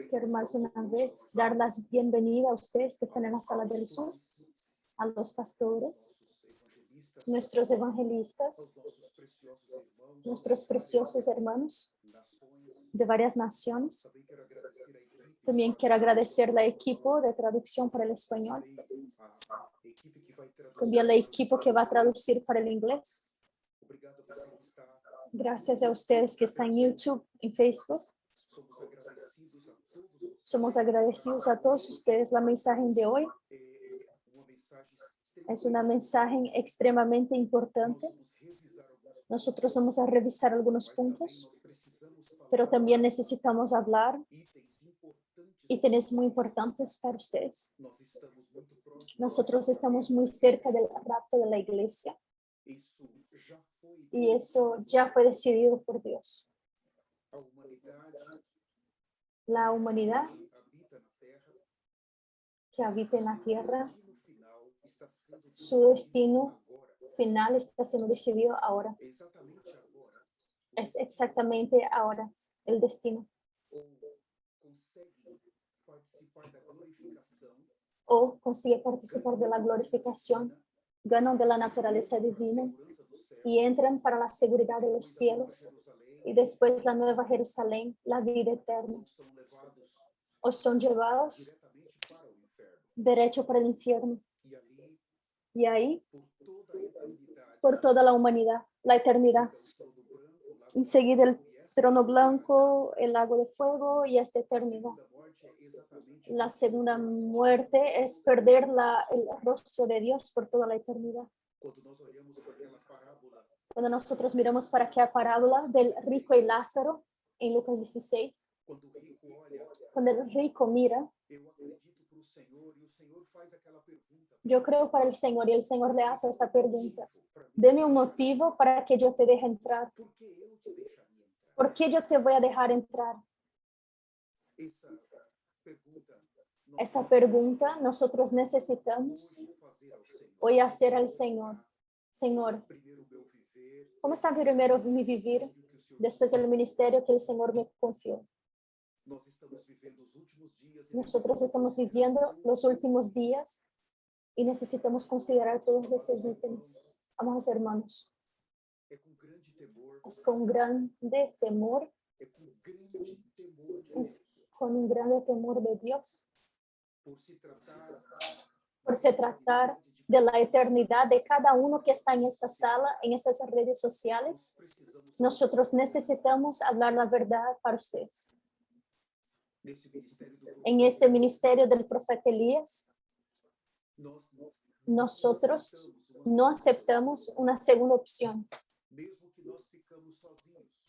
Quiero más una vez dar las bienvenidas a ustedes que están en la sala del Zoom, a los pastores, nuestros evangelistas, nuestros preciosos hermanos de varias naciones. También quiero agradecer al equipo de traducción para el español, también al equipo que va a traducir para el inglés. Gracias a ustedes que están en YouTube, en Facebook. Somos agradecidos a todos ustedes. La mensaje de hoy es una mensaje extremadamente importante. Nosotros vamos a revisar algunos puntos, pero también necesitamos hablar ítems muy importantes para ustedes. Nosotros estamos muy cerca del rapto de la iglesia y eso ya fue decidido por Dios. La humanidad que habita en la tierra, su destino final está siendo decidido ahora. Es exactamente ahora el destino. O consigue participar de la glorificación, ganan de la naturaleza divina y entran para la seguridad de los cielos y después la nueva Jerusalén, la vida eterna. O son llevados derecho para el infierno. Y ahí, por toda la humanidad, la eternidad. Enseguida el trono blanco, el lago de fuego y esta eternidad. La segunda muerte es perder el rostro de Dios por toda la eternidad. Cuando nosotros miramos para aquella parábola del rico y Lázaro en Lucas 16, cuando el rico mira, yo creo para el Señor y el Señor le hace esta pregunta: deme un motivo para que yo te deje entrar. ¿Por qué yo te voy a dejar entrar? Esta pregunta nosotros necesitamos hoy hacer al Señor. Señor, ¿cómo está primero mi vivir después del ministerio que el Señor me confió? Nosotros estamos viviendo los últimos días y necesitamos considerar todos esos ítems. Amados hermanos, es con grande temor, es con un grande temor de Dios, por se tratar de la eternidad de cada uno que está en esta sala, en estas redes sociales. Nosotros necesitamos hablar la verdad para ustedes. En este ministerio del profeta Elías, nosotros no aceptamos una segunda opción.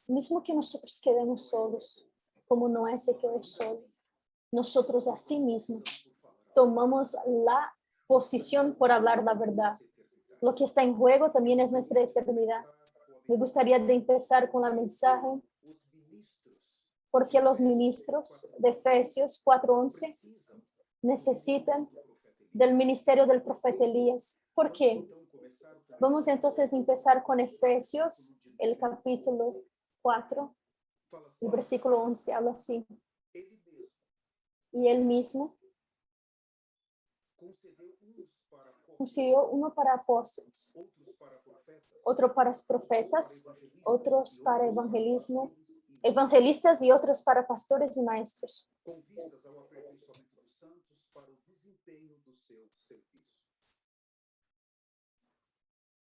Mismo que nosotros quedemos solos, como Noé se quedó solo, nosotros así mismo tomamos la posición por hablar la verdad. Lo que está en juego también es nuestra eternidad. Me gustaría de empezar con la mensaje porque los ministros de Efesios 4:11 necesitan del ministerio del profeta Elías. ¿Por qué? Vamos entonces a empezar con Efesios, el capítulo 4, el versículo 11, habla así. Y él mismo concedió uno para apóstoles, otro para profetas, otros para evangelistas y otros para pastores y maestros.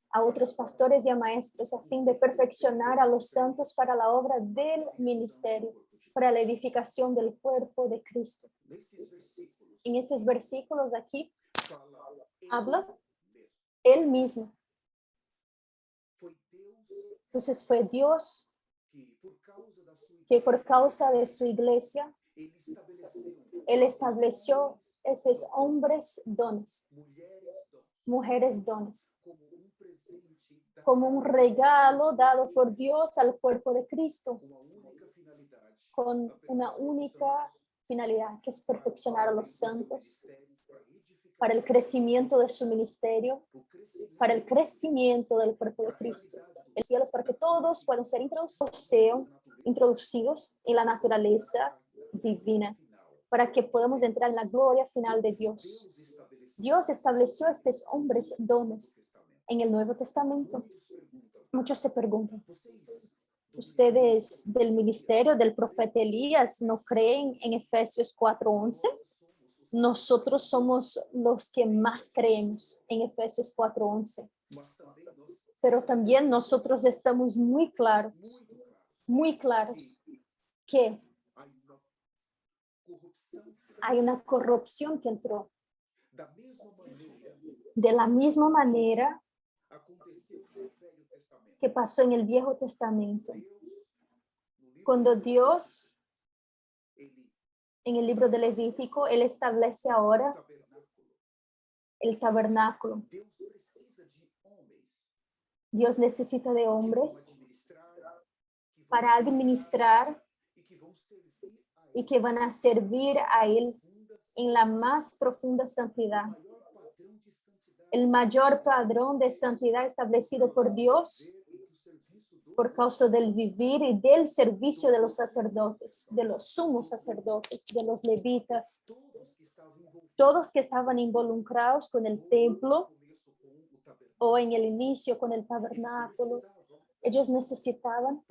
A otros pastores y a maestros a fin de perfeccionar a los santos para la obra del ministerio, para la edificación del cuerpo de Cristo. En estos versículos aquí habla él mismo. Entonces fue Dios que por causa de su iglesia, él estableció estos hombres dones, mujeres dones, como un regalo dado por Dios al cuerpo de Cristo, con una única finalidad, que es perfeccionar a los santos para el crecimiento de su ministerio, para el crecimiento del cuerpo de Cristo. El cielo es para que todos puedan ser introducidos introducidos en la naturaleza divina para que podamos entrar en la gloria final de Dios. Dios estableció estos hombres dones en el Nuevo Testamento. Muchos se preguntan, ¿ustedes del ministerio del profeta Elías no creen en Efesios 4:11? Nosotros somos los que más creemos en Efesios 4:11. Pero también nosotros estamos muy claros que hay una corrupción que entró. De la misma manera que pasó en el Viejo Testamento. Cuando Dios, en el libro de Levítico, Él establece ahora el tabernáculo. Dios necesita de hombres para administrar y que van a servir a Él en la más profunda santidad. El mayor padrón de santidad establecido por Dios por causa del vivir y del servicio de los sacerdotes, de los sumos sacerdotes, de los levitas, todos que estaban involucrados con el templo o en el inicio con el tabernáculo. Ellos necesitaban,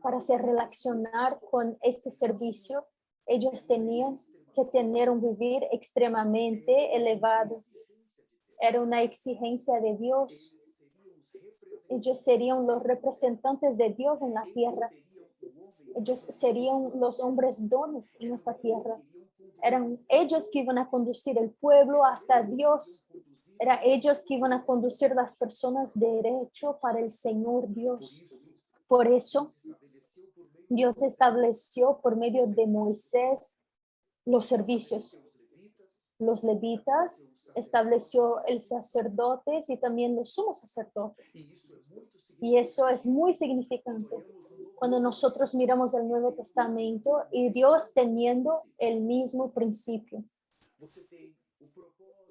para se relacionar con este servicio, ellos tenían que tener un vivir extremadamente elevado. Era una exigencia de Dios. Ellos serían los representantes de Dios en la tierra. Ellos serían los hombres dones en esta tierra. Eran ellos que iban a conducir el pueblo hasta Dios. Eran ellos que iban a conducir las personas derecho para el Señor Dios. Por eso, Dios estableció por medio de Moisés los servicios. Los levitas, estableció el sacerdotes y también los sumos sacerdotes. Y eso es muy significante cuando nosotros miramos el Nuevo Testamento y Dios teniendo el mismo principio.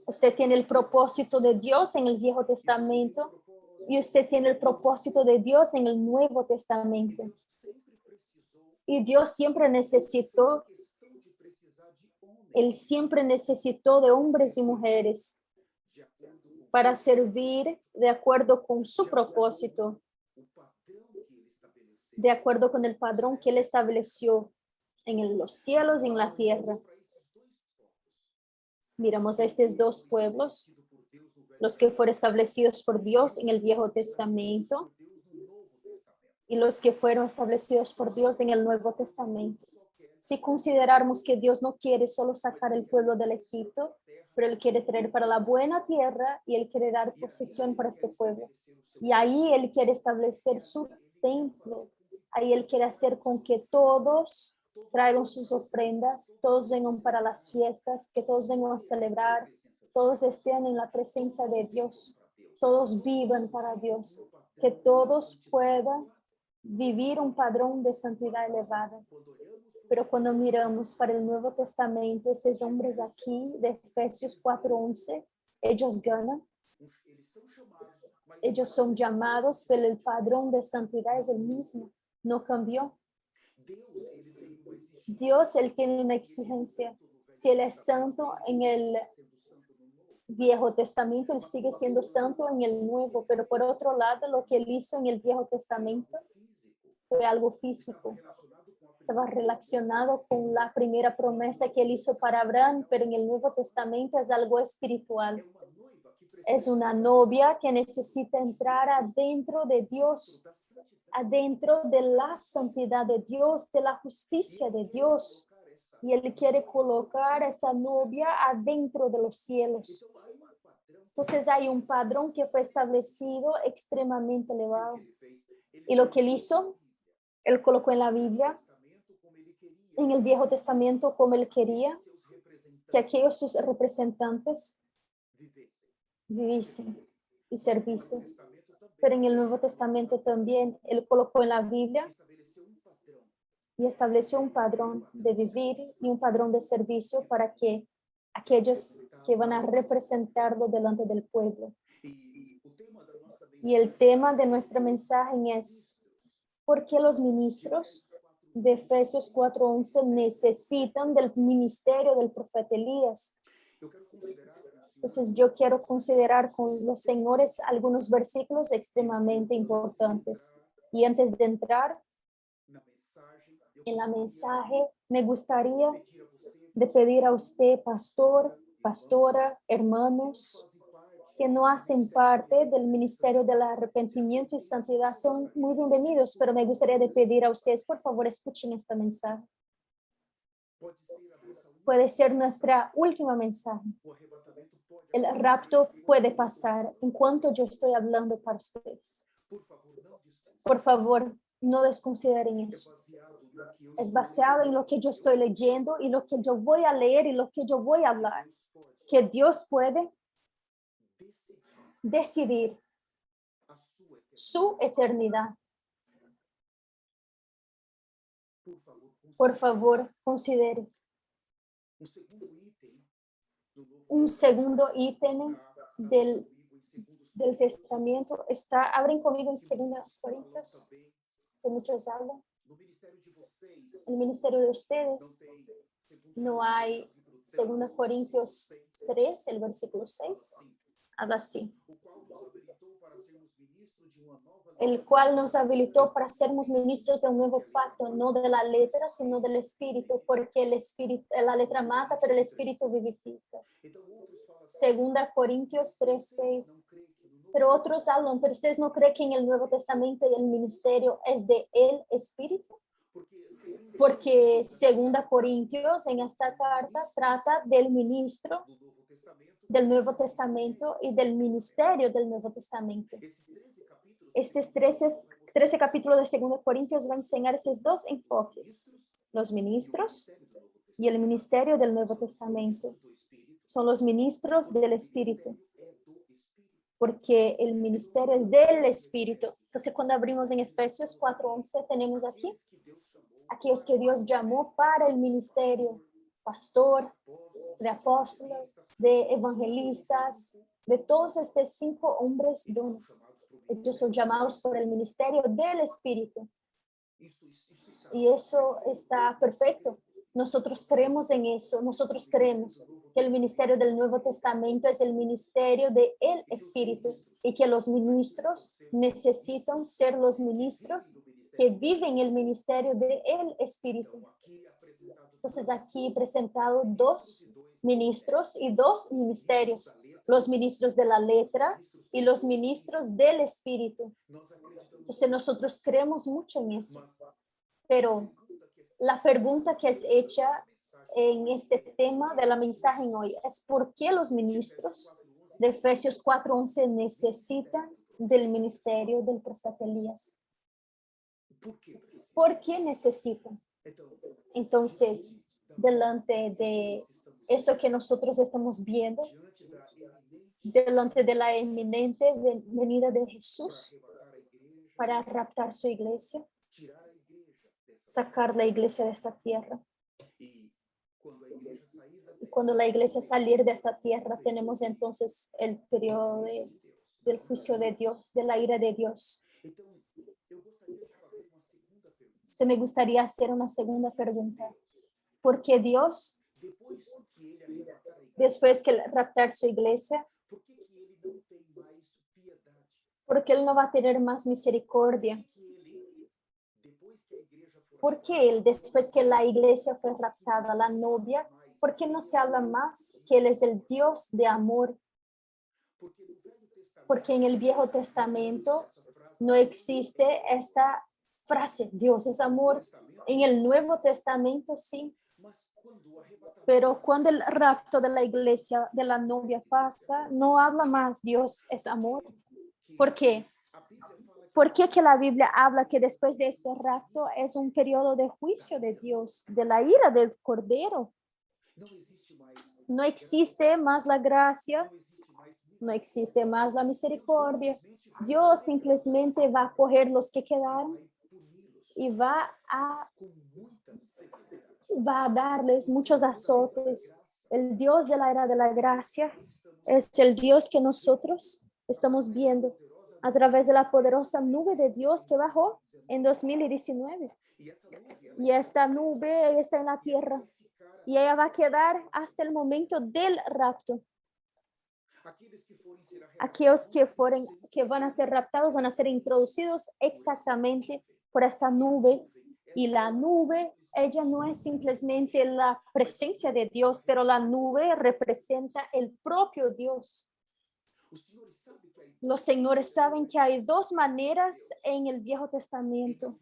Usted tiene el propósito de Dios en el Viejo Testamento y usted tiene el propósito de Dios en el Nuevo Testamento. Y Dios siempre necesitó, Él siempre necesitó de hombres y mujeres para servir de acuerdo con su propósito, de acuerdo con el padrón que Él estableció en los cielos y en la tierra. Miramos a estos dos pueblos, los que fueron establecidos por Dios en el Viejo Testamento y los que fueron establecidos por Dios en el Nuevo Testamento. Si considerarmos que Dios no quiere solo sacar el pueblo del Egipto, pero Él quiere traer para la buena tierra y Él quiere dar posesión para este pueblo. Y ahí Él quiere establecer su templo. Ahí Él quiere hacer con que todos traigan sus ofrendas, todos vengan para las fiestas, que todos vengan a celebrar, todos estén en la presencia de Dios, todos vivan para Dios, que todos puedan vivir un padrón de santidad elevada. Pero cuando miramos para el Nuevo Testamento, estos hombres aquí de Efesios 4:11, ellos ganan. Ellos son llamados, pero el padrón de santidad es el mismo, no cambió. Dios, Él tiene una exigencia. Si Él es santo en el Viejo Testamento, Él sigue siendo santo en el Nuevo, pero por otro lado, lo que Él hizo en el Viejo Testamento fue algo físico. Estaba relacionado con la primera promesa que Él hizo para Abraham, pero en el Nuevo Testamento es algo espiritual. Es una novia que necesita entrar adentro de Dios, adentro de la santidad de Dios, de la justicia de Dios. Y Él quiere colocar a esta novia adentro de los cielos. Entonces hay un padrón que fue establecido extremadamente elevado. Y lo que Él hizo, Él colocó en la Biblia, en el Viejo Testamento, como Él quería que aquellos sus representantes viviesen y servisen. Pero en el Nuevo Testamento también Él colocó en la Biblia y estableció un padrón de vivir y un padrón de servicio para que aquellos que van a representarlo delante del pueblo. Y el tema de nuestro mensaje es ¿Por qué los ministros de Efesios 4:11 necesitan del ministerio del profeta Elías? Entonces yo quiero considerar con los señores algunos versículos extremadamente importantes. Y antes de entrar en la mensaje, me gustaría de pedir a usted, pastor, pastora, hermanos, que no hacen parte del ministerio del arrepentimiento y santidad, son muy bienvenidos, pero me gustaría de pedir a ustedes, por favor, escuchen esta mensaje. Puede ser nuestra última mensaje. El rapto puede pasar en cuanto yo estoy hablando para ustedes. Por favor, no desconsideren eso. Es basado en lo que yo estoy leyendo y lo que yo voy a leer y lo que yo voy a hablar. Que Dios puede decidir su eternidad. Por favor, considere. Un segundo ítem del testamento está, abren conmigo en 2 Corintios, que muchos hablan. El ministerio de ustedes no hay 2 Corintios 3, el versículo 6. Habla así. El cual nos habilitó para sermos ministros de un nuevo pacto, no de la letra, sino del espíritu, porque el espíritu, la letra mata, pero el espíritu vivifica. 2 Corintios 3:6. Pero otros hablan, pero ustedes no creen que en el Nuevo Testamento el ministerio es de el espíritu. Porque 2 Corintios en esta carta trata del ministro del Nuevo Testamento y del ministerio del Nuevo Testamento. Estos 13 capítulos de 2 Corintios van a enseñar esos dos enfoques, los ministros y el ministerio del Nuevo Testamento. Son los ministros del Espíritu, porque el ministerio es del Espíritu. Entonces, cuando abrimos en Efesios 4:11, tenemos aquí aquellos que Dios llamó para el ministerio, pastor, de apóstolos, de evangelistas, de todos estos 5 hombres dones. Ellos son llamados por el ministerio del Espíritu. Y eso está perfecto. Nosotros creemos en eso. Nosotros creemos que el ministerio del Nuevo Testamento es el ministerio del Espíritu y que los ministros necesitan ser los ministros que viven el ministerio del Espíritu. Entonces aquí presentado 2 ministros y 2 ministerios, los ministros de la letra y los ministros del Espíritu. Entonces nosotros creemos mucho en eso, pero la pregunta que es hecha en este tema de la mensaje hoy es ¿por qué los ministros de Efesios 4:11 necesitan del ministerio del profeta Elías? ¿Por qué necesitan? Entonces, delante de eso que nosotros estamos viendo, delante de la inminente venida de Jesús para raptar su iglesia, sacar la iglesia de esta tierra. Y cuando la iglesia salir de esta tierra, tenemos entonces el periodo del juicio de Dios, de la ira de Dios. Se me gustaría hacer una segunda pregunta. ¿Por qué Dios, después que raptar su iglesia, por qué Él no va a tener más misericordia? ¿Por qué Él, después que la iglesia fue raptada, la novia, por qué no se habla más que Él es el Dios de amor? Porque en el Viejo Testamento no existe esta frase, Dios es amor. En el Nuevo Testamento sí. Pero cuando el rapto de la iglesia, de la novia pasa, no habla más Dios es amor. ¿Por qué? ¿Por qué que la Biblia habla que después de este rapto es un periodo de juicio de Dios, de la ira del Cordero? No existe más la gracia, no existe más la misericordia. Dios simplemente va a coger los que quedaron y va a darles muchos azotes. El Dios de la era de la gracia es el Dios que nosotros estamos viendo a través de la poderosa nube de Dios que bajó en 2019. Y esta nube está en la tierra y ella va a quedar hasta el momento del rapto. Aquellos que van a ser raptados van a ser introducidos exactamente por esta nube. Y la nube, ella no es simplemente la presencia de Dios, pero la nube representa el propio Dios. Los señores saben que hay dos maneras en el Viejo Testamento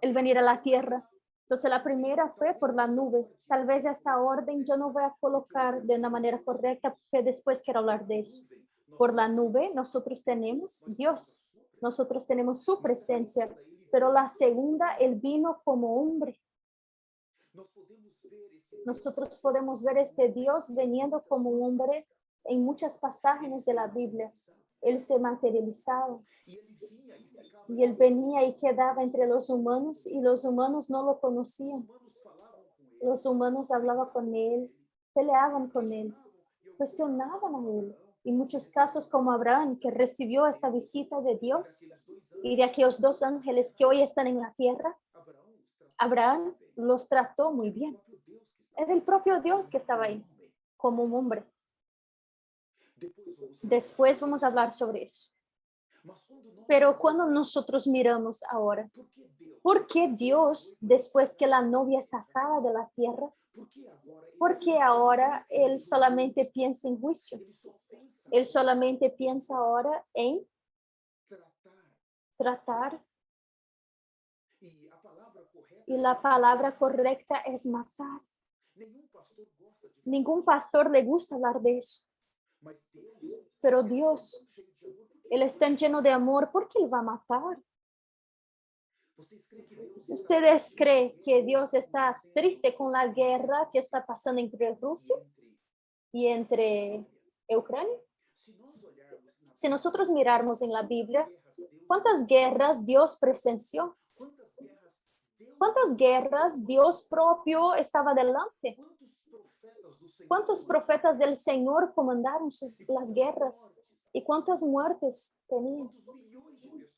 el venir a la tierra. Entonces la primera fue por la nube. Tal vez esta orden yo no voy a colocar de una manera correcta, porque después quiero hablar de eso. Por la nube nosotros tenemos Dios, nosotros tenemos su presencia, pero la segunda, él vino como hombre. Nosotros podemos ver este Dios viniendo como hombre en muchos pasajes de la Biblia. Él se materializaba y él venía y quedaba entre los humanos y los humanos no lo conocían. Los humanos hablaban con él, peleaban con él, cuestionaban a él. En muchos casos como Abraham, que recibió esta visita de Dios y de aquellos dos ángeles que hoy están en la tierra, Abraham los trató muy bien. Era el propio Dios que estaba ahí como un hombre. Después vamos a hablar sobre eso. Pero cuando nosotros miramos ahora, ¿por qué Dios, después que la novia es sacada de la tierra, por qué ahora Él solamente piensa en juicio? Él solamente piensa ahora en tratar. Y la palabra correcta es matar. Ningún pastor le gusta hablar de eso. Pero Dios, Él es tan lleno de amor, ¿por qué Él va a matar? ¿Ustedes creen que Dios está triste con la guerra que está pasando entre Rusia y entre Ucrania? Si nosotros mirarmos en la Biblia, ¿cuántas guerras Dios presenció? ¿Cuántas guerras Dios propio estaba delante? ¿Cuántos profetas del Señor comandaron las guerras? ¿Y cuántas muertes tenían?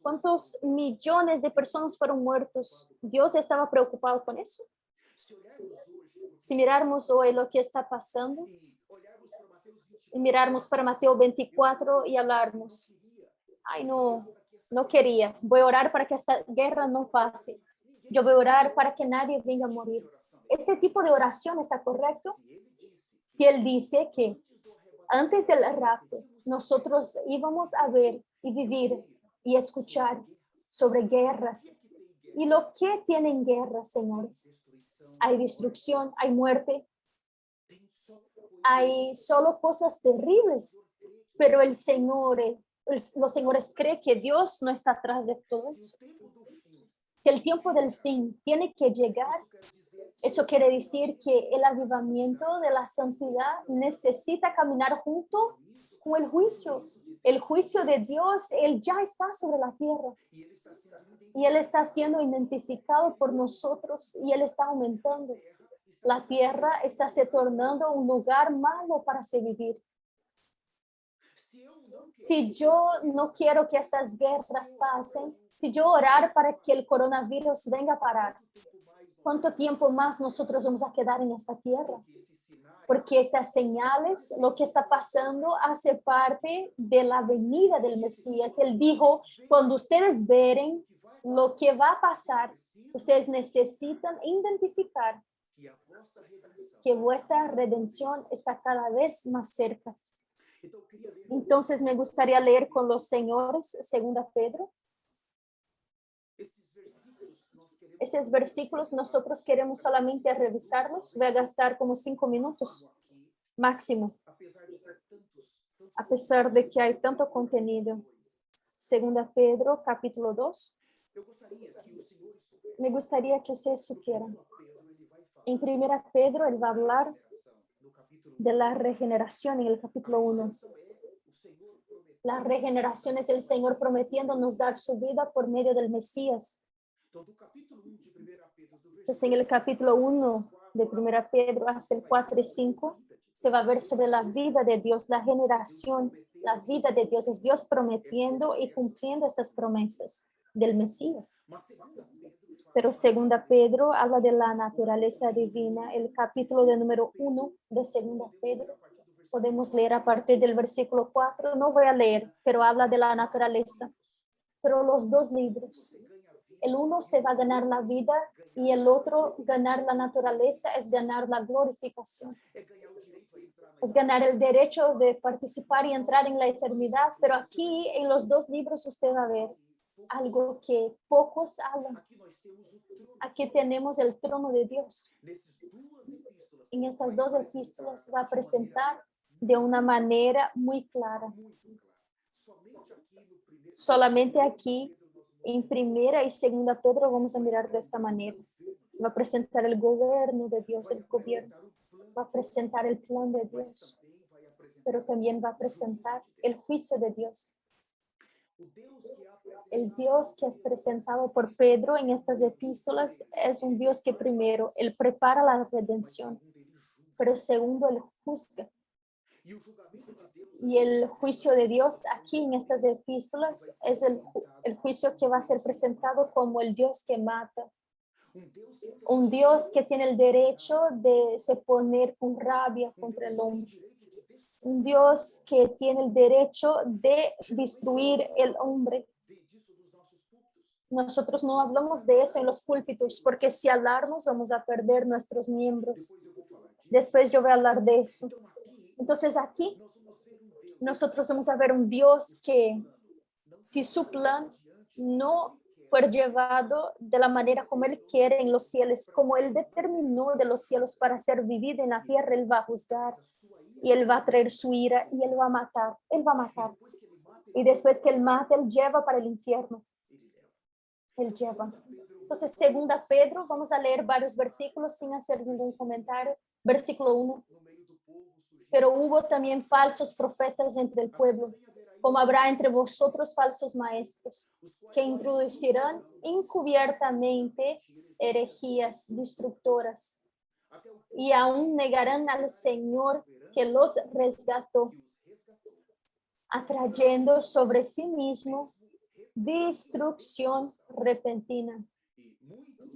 ¿Cuántos millones de personas fueron muertos? ¿Dios estaba preocupado con eso? Si mirarmos hoy lo que está pasando, y mirarmos para Mateo 24 y hablarnos, ay no quería, voy a orar para que esta guerra no pase. Yo voy a orar para que nadie venga a morir. ¿Este tipo de oración está correcto? Si él dice que antes del rapto, nosotros íbamos a ver y vivir y escuchar sobre guerras. ¿Y lo que tienen guerras, señores? Hay destrucción, hay muerte, hay solo cosas terribles, pero el Señor, los señores creen que Dios no está atrás de todo eso. Si el tiempo del fin tiene que llegar, eso quiere decir que el avivamiento de la santidad necesita caminar junto con el juicio. El juicio de Dios, Él ya está sobre la tierra. Y Él está siendo identificado por nosotros y Él está aumentando. La tierra está se tornando un lugar malo para se vivir. Si yo no quiero que estas guerras pasen, si yo orar para que el coronavirus venga a parar, ¿cuánto tiempo más nosotros vamos a quedar en esta tierra? Porque estas señales, lo que está pasando, hace parte de la venida del Mesías. Él dijo, cuando ustedes veren lo que va a pasar, ustedes necesitan identificar que vuestra redención está cada vez más cerca. Entonces me gustaría leer con los señores, 2 Pedro. Esos versículos nosotros queremos solamente revisarlos. Voy a gastar como 5 minutos máximo. A pesar de que hay tanto contenido. 2 Pedro, capítulo 2. Me gustaría que ustedes supieran. En 1 Pedro, él va a hablar de la regeneración en el capítulo 1. La regeneración es el Señor prometiéndonos dar su vida por medio del Mesías. Entonces, en el capítulo 1 de 1 Pedro hasta el 4 y 5, Usted va a ver sobre la vida de Dios, la generación, la vida de Dios. Es Dios prometiendo y cumpliendo estas promesas del Mesías. Pero segunda Pedro habla de la naturaleza divina. El capítulo de número 1 de segunda Pedro. Podemos leer a partir del versículo 4. No voy a leer, pero habla de la naturaleza. Pero los dos libros, el uno se va a ganar la vida y el otro ganar la naturaleza es ganar la glorificación. Es ganar el derecho de participar y entrar en la eternidad. Pero aquí en los dos libros usted va a ver algo que pocos hablan. Aquí tenemos el trono de Dios. En estas dos epístolas va a presentar de una manera muy clara. Solamente aquí, en primera y segunda Pedro, vamos a mirar de esta manera. Va a presentar el gobierno de Dios, el gobierno. Va a presentar el plan de Dios, pero también va a presentar el juicio de Dios. El Dios que es presentado por Pedro en estas epístolas es un Dios que primero, Él prepara la redención, pero segundo, Él juzga. Y el juicio de Dios aquí en estas epístolas es el juicio que va a ser presentado como el Dios que mata. Un Dios que tiene el derecho de se poner con rabia contra el hombre. Un Dios que tiene el derecho de destruir el hombre. Nosotros no hablamos de eso en los púlpitos, porque si hablamos vamos a perder nuestros miembros. Después yo voy a hablar de eso. Entonces aquí nosotros vamos a ver un Dios que, si su plan no fue llevado de la manera como Él quiere en los cielos, como Él determinó de los cielos para ser vivido en la tierra, Él va a juzgar y Él va a traer su ira y Él va a matar. Él va a matar. Y después que Él mata, Él lleva para el infierno. Él lleva. Entonces, segunda Pedro, vamos a leer varios versículos sin hacer ningún comentario. Versículo 1. Pero hubo también falsos profetas entre el pueblo, como habrá entre vosotros falsos maestros, que introducirán encubiertamente herejías destructoras y aún negarán al Señor que los resgató, atrayendo sobre sí mismo destrucción repentina.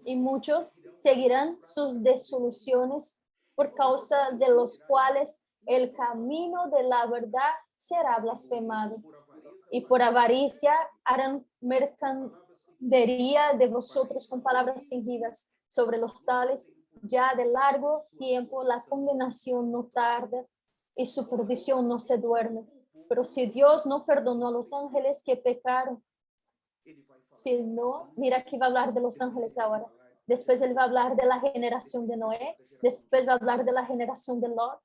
Y muchos seguirán sus disoluciones, por causa de los cuales el camino de la verdad será blasfemado. Y por avaricia harán mercadería de vosotros con palabras fingidas. Sobre los tales, ya de largo tiempo la condenación no tarda y su perdición no se duerme. Pero si Dios no perdonó a los ángeles que pecaron, si no, mira que va a hablar de los ángeles ahora. Después él va a hablar de la generación de Noé. Después va a hablar de la generación de Lot.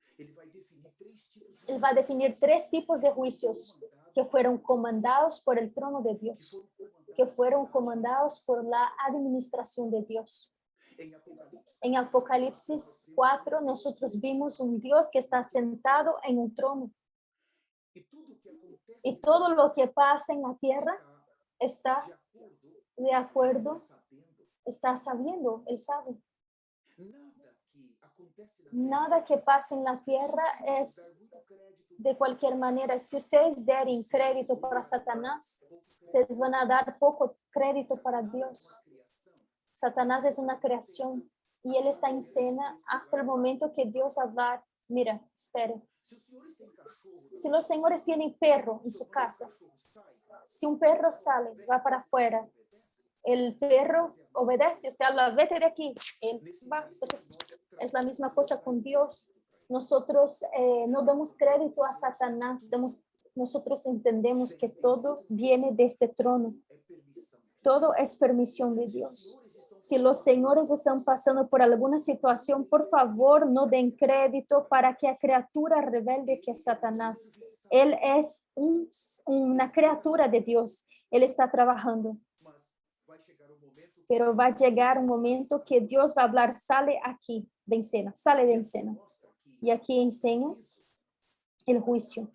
Él va a definir 3 tipos de juicios que fueron comandados por el trono de Dios, que fueron comandados por la administración de Dios. En Apocalipsis 4, nosotros vimos un Dios que está sentado en un trono. Y todo lo que pasa en la tierra está de acuerdo, está sabiendo, él sabe. Nada que pasa en la tierra es de cualquier manera. Si ustedes den crédito para Satanás, ustedes van a dar poco crédito para Dios. Satanás es una creación y él está en escena hasta el momento que Dios hablar. Mira, espere. Si los señores tienen perro en su casa, si un perro sale, va para afuera, el perro obedece, usted habla, vete de aquí, él va. Entonces, es la misma cosa con Dios. Nosotros no damos crédito a Satanás, nosotros entendemos que todo viene de este trono. Todo es permisión de Dios. Si los señores están pasando por alguna situación, por favor, no den crédito para aquella criatura rebelde que es Satanás. Él es una criatura de Dios. Él está trabajando. Pero va a llegar un momento que Dios va a hablar, sale aquí de escena, sale de escena. Y aquí enseña el juicio.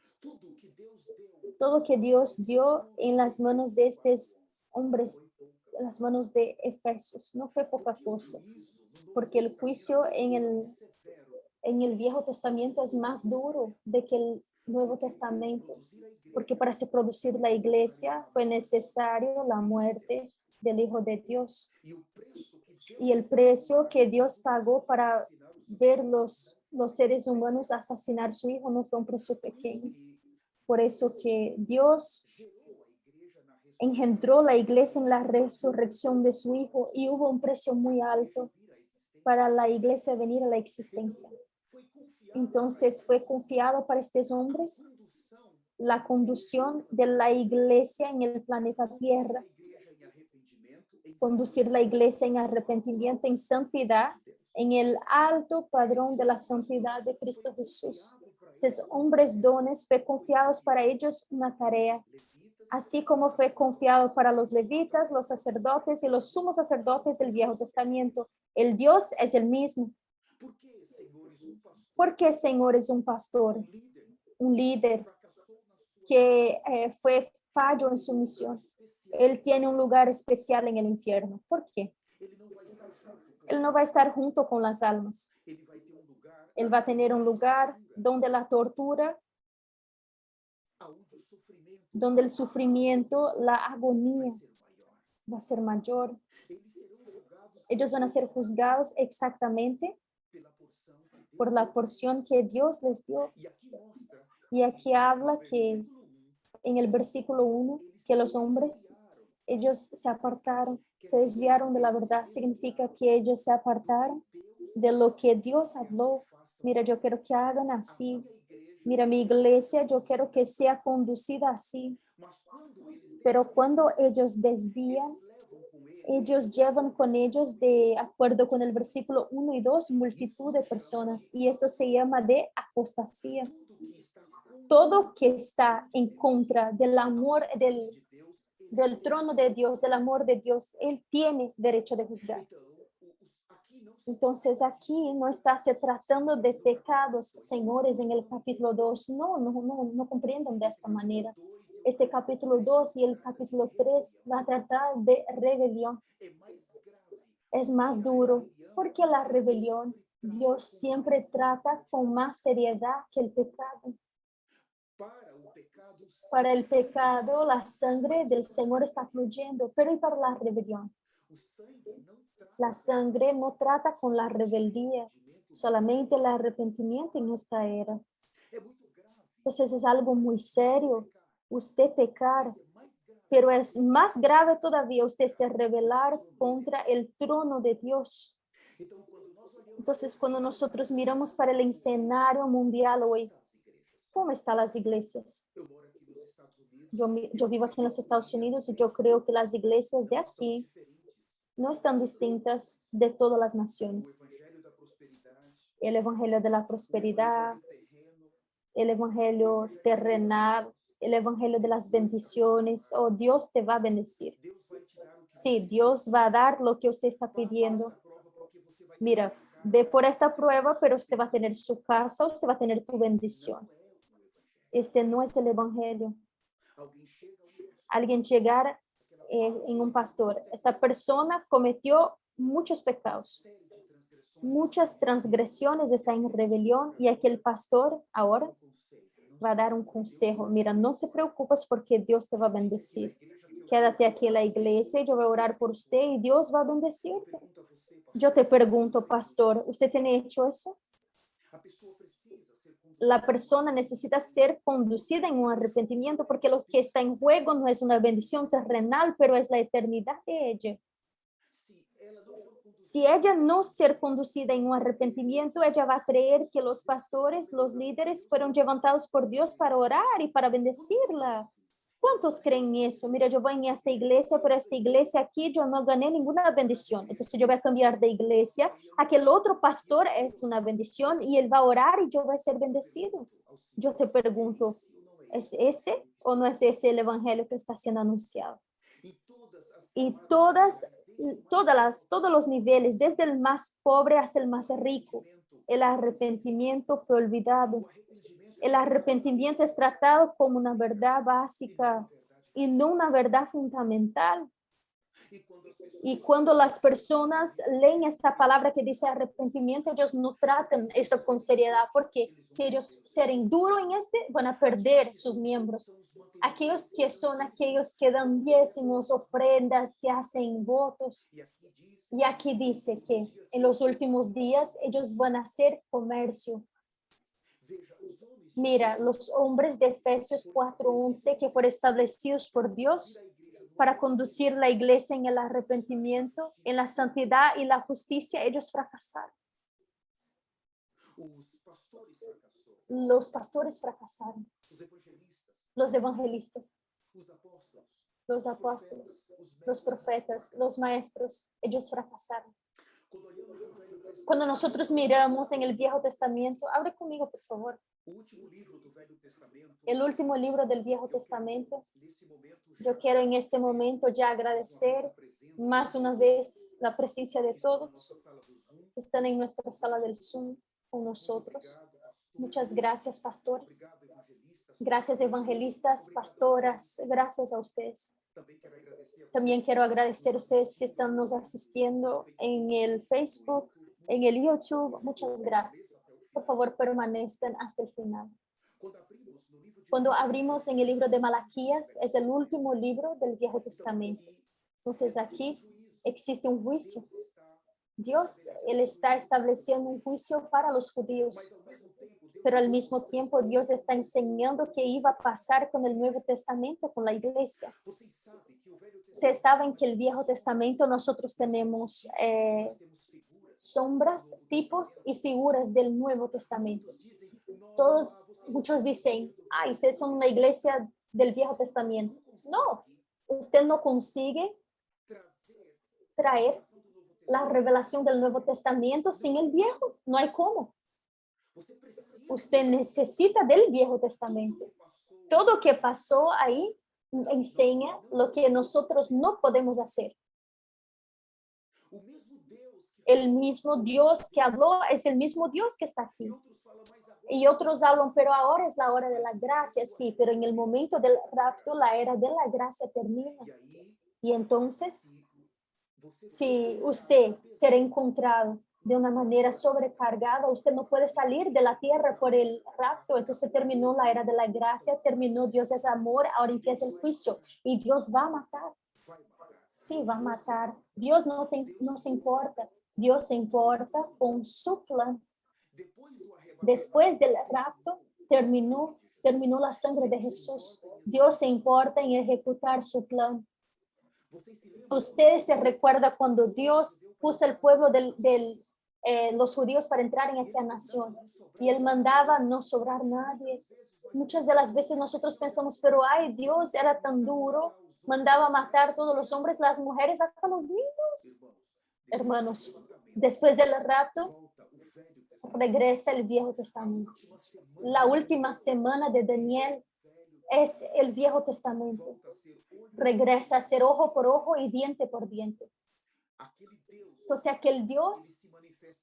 Todo que Dios dio en las manos de estos hombres, en las manos de Efesios, no fue poca cosa. Porque el juicio en el Viejo Testamento es más duro de que el Nuevo Testamento, porque para se producir la iglesia fue necesario la muerte del Hijo de Dios. Y el precio que Dios pagó para ver los seres humanos asesinar a su Hijo no fue un precio pequeño. Por eso que Dios engendró la iglesia en la resurrección de su Hijo y hubo un precio muy alto para la iglesia venir a la existencia. Entonces fue confiado para estos hombres la conducción de la iglesia en el planeta Tierra, conducir la iglesia en arrepentimiento, en santidad, en el alto padrón de la santidad de Cristo Jesús. Estos hombres dones fue confiados para ellos una tarea, así como fue confiado para los levitas, los sacerdotes y los sumos sacerdotes del Viejo Testamento. El Dios es el mismo. Porque el Señor es un pastor, un líder que fue fallo en su misión. Él tiene un lugar especial en el infierno. ¿Por qué? Él no va a estar junto con las almas. Él va a tener un lugar donde la tortura, donde el sufrimiento, la agonía va a ser mayor. Ellos van a ser juzgados exactamente por la porción que Dios les dio. Y aquí habla que en el versículo 1, que los hombres, ellos se apartaron, se desviaron de la verdad. Significa que ellos se apartaron de lo que Dios habló. Mira, yo quiero que hagan así. Mira, mi iglesia, yo quiero que sea conducida así. Pero cuando ellos desvían, ellos llevan con ellos, de acuerdo con el versículo 1 y 2, multitud de personas. Y esto se llama de apostasía. Todo que está en contra del amor del trono de Dios, del amor de Dios, Él tiene derecho de juzgar. Entonces aquí no está se tratando de pecados, señores, en el capítulo 2. No comprenden de esta manera. Este capítulo 2 y el capítulo 3 va a tratar de rebelión. Es más duro porque la rebelión Dios siempre trata con más seriedad que el pecado. Para el pecado, la sangre del Señor está fluyendo, pero ¿y para la rebelión? La sangre no trata con la rebeldía, solamente el arrepentimiento en esta era. Entonces es algo muy serio. Usted pecar, pero es más grave todavía usted se rebelar contra el trono de Dios. Entonces, cuando nosotros miramos para el escenario mundial hoy, ¿cómo están las iglesias? Yo vivo aquí en los Estados Unidos y yo creo que las iglesias de aquí no están distintas de todas las naciones. El evangelio de la prosperidad, el evangelio terrenal, el evangelio de las bendiciones. Oh, Dios te va a bendecir. Sí, Dios va a dar lo que usted está pidiendo. Mira, ve por esta prueba, pero usted va a tener su casa, usted va a tener tu bendición. Este no es el evangelio. Alguien llegar en un pastor. Esta persona cometió muchos pecados, muchas transgresiones, está en rebelión, y aquí el pastor ahora va a dar un consejo. Mira, no te preocupes porque Dios te va a bendecir. Quédate aquí en la iglesia, yo voy a orar por usted y Dios va a bendecirte. Yo te pregunto, pastor, ¿usted tiene hecho eso? La persona necesita ser conducida en un arrepentimiento porque lo que está en juego no es una bendición terrenal, pero es la eternidad de ella. Si ella no ser conducida en un arrepentimiento, ella va a creer que los pastores, los líderes fueron levantados por Dios para orar y para bendecirla. ¿Cuántos creen eso? Mira, yo voy en esta iglesia, pero esta iglesia aquí yo no gané ninguna bendición. Entonces yo voy a cambiar de iglesia. Aquel otro pastor es una bendición y él va a orar y yo voy a ser bendecido. Yo te pregunto, ¿es ese o no es ese el evangelio que está siendo anunciado? Y todos los niveles, desde el más pobre hasta el más rico, el arrepentimiento fue olvidado. El arrepentimiento es tratado como una verdad básica y no una verdad fundamental. Y cuando las personas leen esta palabra que dice arrepentimiento, ellos no tratan esto con seriedad, porque si ellos seren duros en van a perder sus miembros. Aquellos que dan diezmos, ofrendas, que hacen votos. Y aquí dice que en los últimos días ellos van a hacer comercio. Mira, los hombres de Efesios 4:11 que fueron establecidos por Dios para conducir la iglesia en el arrepentimiento, en la santidad y la justicia, ellos fracasaron. Los pastores fracasaron. Los evangelistas, los apóstoles, los profetas, los maestros, ellos fracasaron. Cuando nosotros miramos en el Viejo Testamento, abre conmigo, por favor. El último libro del Viejo Testamento. Yo quiero en este momento ya agradecer más una vez la presencia de todos que están en nuestra sala del Zoom con nosotros. Muchas gracias, pastores. Gracias, evangelistas, pastoras. Gracias a ustedes. También quiero agradecer a ustedes que están nos asistiendo en el Facebook, en el YouTube. Muchas gracias. Por favor, permanezcan hasta el final. Cuando abrimos en el libro de Malaquías, es el último libro del Viejo Testamento. Entonces aquí existe un juicio. Dios, Él está estableciendo un juicio para los judíos, pero al mismo tiempo Dios está enseñando qué iba a pasar con el Nuevo Testamento, con la iglesia. Ustedes saben que el Viejo Testamento nosotros tenemos sombras, tipos y figuras del Nuevo Testamento. Muchos dicen, ustedes son una iglesia del Viejo Testamento. No, usted no consigue traer la revelación del Nuevo Testamento sin el Viejo. No hay cómo. Usted necesita del Viejo Testamento. Todo lo que pasó ahí enseña lo que nosotros no podemos hacer. El mismo Dios que habló es el mismo Dios que está aquí. Y otros hablan, pero ahora es la hora de la gracia, sí, pero en el momento del rapto la era de la gracia termina. Y entonces, si usted será encontrado de una manera sobrecargada, usted no puede salir de la tierra por el rapto, entonces terminó la era de la gracia, terminó, Dios es amor, ahora empieza el juicio y Dios va a matar. Sí, va a matar. Dios no se importa. Dios se importa con su plan. Después del rapto, terminó la sangre de Jesús. Dios se importa en ejecutar su plan. Ustedes se recuerdan cuando Dios puso el pueblo los judíos para entrar en esta nación y Él mandaba no sobrar nadie. Muchas de las veces nosotros pensamos, pero Dios era tan duro, mandaba matar todos los hombres, las mujeres, hasta los niños. Hermanos, después del rapto, regresa el Viejo Testamento. La última semana de Daniel es el Viejo Testamento. Regresa a ser ojo por ojo y diente por diente. Entonces aquel Dios,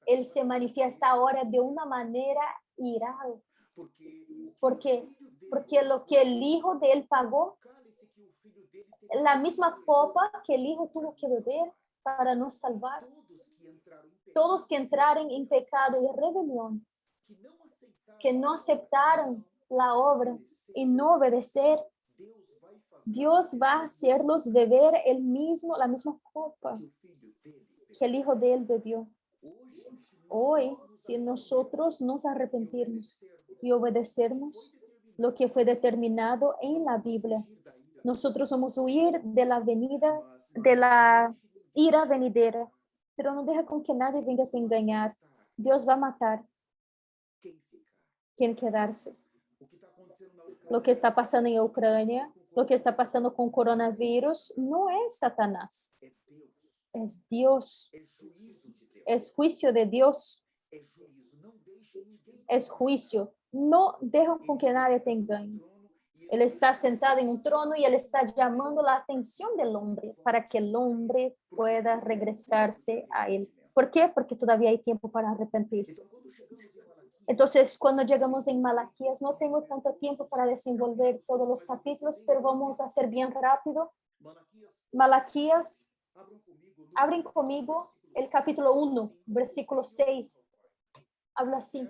Él se manifiesta ahora de una manera irado. Porque lo que el hijo de Él pagó, la misma copa que el hijo tuvo que beber para nos salvar. Todos que entraron en pecado y rebelión, que no aceptaron la obra y no obedecer, Dios va a hacerlos beber la misma copa que el hijo de Él bebió. Hoy, si nosotros nos arrepentirnos y obedecernos lo que fue determinado en la Biblia, nosotros vamos a huir de la ira venidera, pero no deja con que nadie venga a te engañar. Dios va a matar quien quedarse. Lo que está pasando en Ucrania, lo que está pasando con coronavirus, no es Satanás, es Dios, es juicio de Dios, es juicio. No dejan con que nadie te engañe. Él está sentado en un trono y Él está llamando la atención del hombre para que el hombre pueda regresarse a Él. ¿Por qué? Porque todavía hay tiempo para arrepentirse. Entonces, cuando llegamos en Malaquías, no tengo tanto tiempo para desenvolver todos los capítulos, pero vamos a hacer bien rápido. Malaquías Abren conmigo el capítulo 1, versículo 6. Habla así.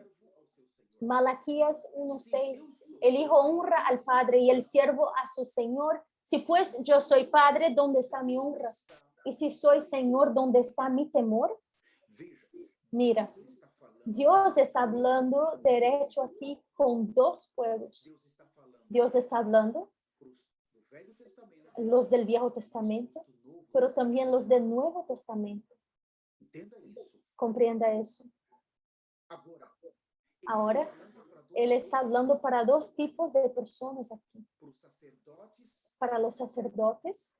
Malaquías 1:6. El hijo honra al padre y el siervo a su señor. Si pues yo soy padre, ¿dónde está mi honra? Y si soy señor, ¿dónde está mi temor? Mira, Dios está hablando derecho aquí con dos pueblos. Dios está hablando los del Viejo Testamento, pero también los del Nuevo Testamento. Comprenda eso. Ahora, Él está hablando para dos tipos de personas aquí. Para los sacerdotes,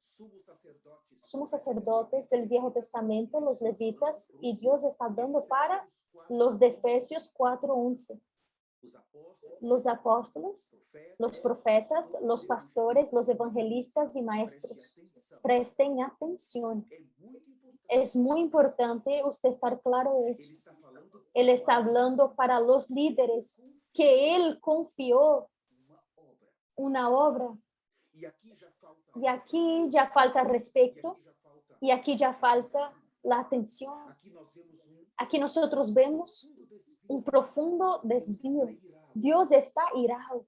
sumos sacerdotes del Viejo Testamento, los levitas, y Dios está hablando para los de Efesios 4:11. Los apóstoles, los profetas, los pastores, los evangelistas y maestros. Presten atención. Es muy importante usted estar claro de eso. Él está hablando para los líderes que Él confió una obra. Y aquí ya falta respeto. Y aquí ya falta la atención. Aquí nosotros vemos un profundo desvío. Dios está irado,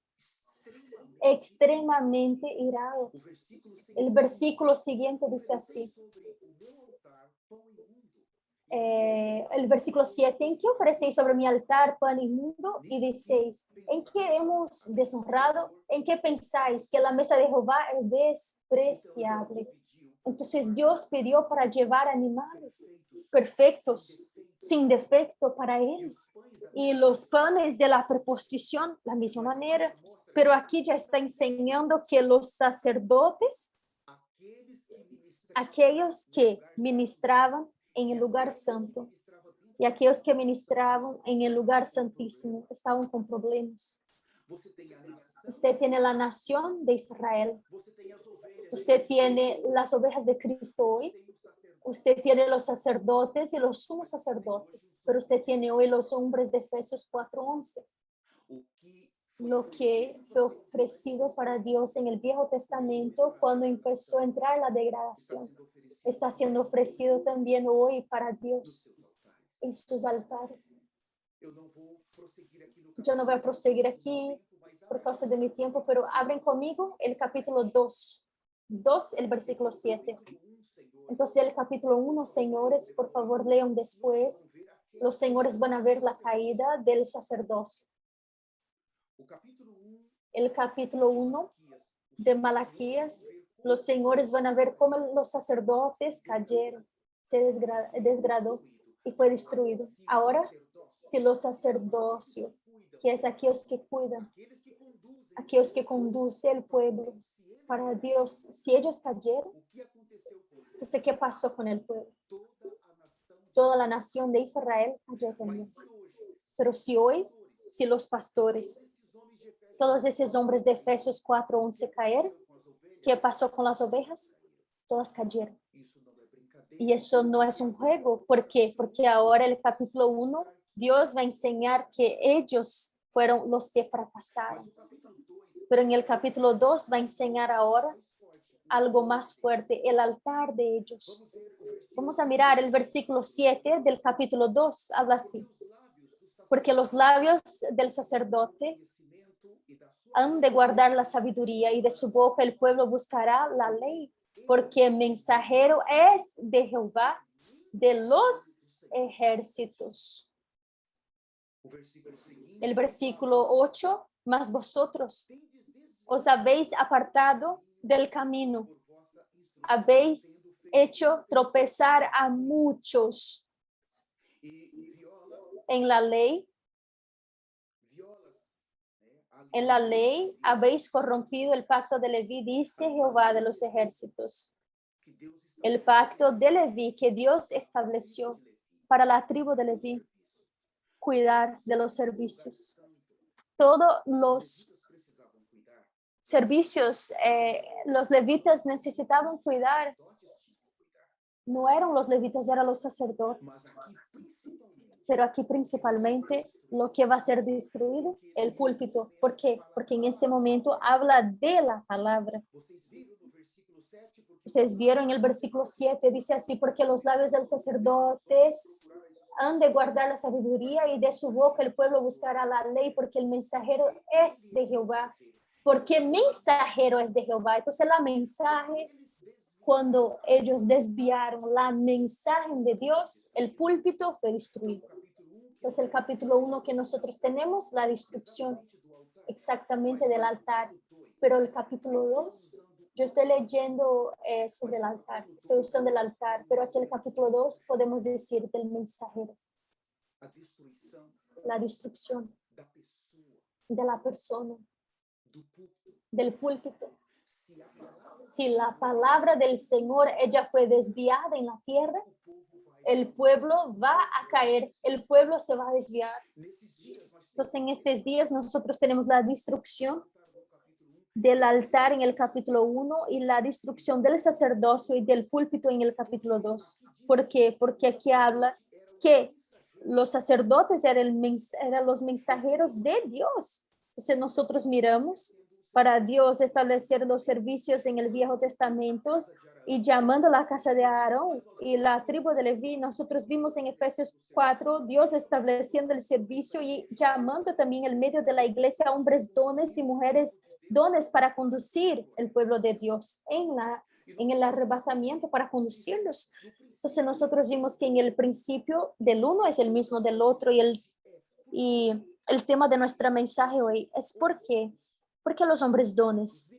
extremadamente irado. El versículo siguiente dice así. El versículo 7, ¿en qué ofrecéis sobre mi altar pan inmundo? Y diceis, ¿en qué hemos deshonrado? ¿En qué pensáis que la mesa de Jehová es despreciable? Entonces Dios pidió para llevar animales perfectos, sin defecto para Él. Y los panes de la preposición, la misma manera. Pero aquí ya está enseñando que los sacerdotes, aquellos que ministraban en el lugar santo y aquellos que ministraban en el lugar santísimo, estaban con problemas. Usted tiene la nación de Israel. Usted tiene las ovejas de Cristo hoy. Usted tiene los sacerdotes y los sumos sacerdotes, pero usted tiene hoy los hombres de Efesios 4:11. Lo que fue ofrecido para Dios en el Viejo Testamento cuando empezó a entrar la degradación, está siendo ofrecido también hoy para Dios en sus altares. Yo no voy a proseguir aquí por causa de mi tiempo, pero abren conmigo el capítulo 2, el versículo 7. Entonces el capítulo 1, señores, por favor lean después. Los señores van a ver la caída del sacerdocio. El capítulo 1 de Malaquías, los señores van a ver cómo los sacerdotes cayeron, se desgradó y fue destruido. Ahora, si los sacerdocios, que es aquellos que cuidan, aquellos que conducen el pueblo para Dios, si ellos cayeron, entonces, ¿qué pasó con el pueblo? Toda la nación de Israel cayó también. Pero si hoy, si los pastores, todos esos hombres de Efesios 4:11 cayeron, ¿qué pasó con las ovejas? Todas cayeron. Y eso no es un juego. ¿Por qué? Porque ahora el capítulo 1, Dios va a enseñar que ellos fueron los que fracasaron. Pero en el capítulo 2 va a enseñar ahora algo más fuerte, el altar de ellos. Vamos a mirar el versículo 7 del capítulo 2, habla así. Porque los labios del sacerdote han de guardar la sabiduría y de su boca el pueblo buscará la ley, porque el mensajero es de Jehová de los ejércitos. El versículo 8, mas vosotros os habéis apartado del camino, habéis hecho tropezar a muchos en la ley. En la ley habéis corrompido el pacto de Leví, dice Jehová de los ejércitos. El pacto de Leví que Dios estableció para la tribu de Leví, cuidar de los servicios. Todos los servicios, los levitas necesitaban cuidar. No eran los levitas, eran los sacerdotes. Pero aquí principalmente lo que va a ser destruido, el púlpito. ¿Por qué? Porque en ese momento habla de la palabra. Ustedes vieron en el versículo 7, dice así, porque los labios del sacerdote han de guardar la sabiduría y de su boca el pueblo buscará la ley, porque el mensajero es de Jehová. Porque mensajero es de Jehová. Entonces la mensaje, cuando ellos desviaron la mensaje de Dios, el púlpito fue destruido. Entonces el capítulo 1 que nosotros tenemos, la destrucción exactamente del altar. Pero el capítulo 2, yo estoy leyendo sobre el altar, estoy usando el altar, pero aquí el capítulo 2 podemos decir del mensajero. La destrucción de la persona, del púlpito. Si la palabra del Señor, ella fue desviada en la tierra, el pueblo va a caer, el pueblo se va a desviar. Entonces en estos días nosotros tenemos la destrucción del altar en el capítulo 1 y la destrucción del sacerdocio y del púlpito en el capítulo 2. ¿Por qué? Porque aquí habla que los sacerdotes eran los mensajeros de Dios. Entonces nosotros miramos para Dios establecer los servicios en el Viejo Testamento y llamando a la casa de Aarón y la tribu de Leví. Nosotros vimos en Efesios 4, Dios estableciendo el servicio y llamando también en medio de la iglesia a hombres dones y mujeres dones para conducir el pueblo de Dios en el arrebatamiento, para conducirlos. Entonces nosotros vimos que en el principio del uno es el mismo del otro y el tema de nuestra mensaje hoy es porque los hombres dones,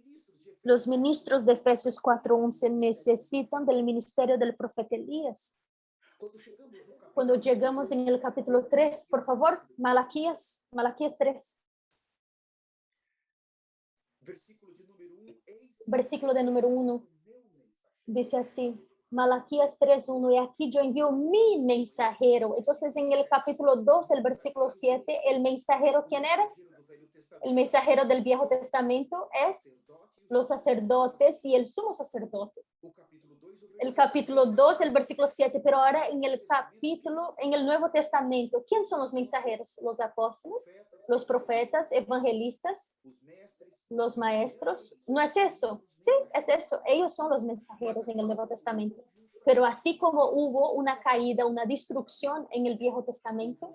los ministros de Efesios 4:11 necesitan del ministerio del profeta Elías. Cuando llegamos en el capítulo 3, por favor, Malaquías 3. Versículo de número 1. Dice así, Malaquías 3:1, y aquí yo envío mi mensajero. Entonces en el capítulo 2, el versículo 7, el mensajero, ¿quién era? El mensajero del Viejo Testamento es los sacerdotes y el sumo sacerdote. El capítulo 2, el versículo 7, pero ahora en el Nuevo Testamento, ¿quién son los mensajeros? Los apóstoles, los profetas, evangelistas, los maestros. ¿No es eso? Sí, es eso. Ellos son los mensajeros en el Nuevo Testamento. Pero así como hubo una caída, una destrucción en el Viejo Testamento,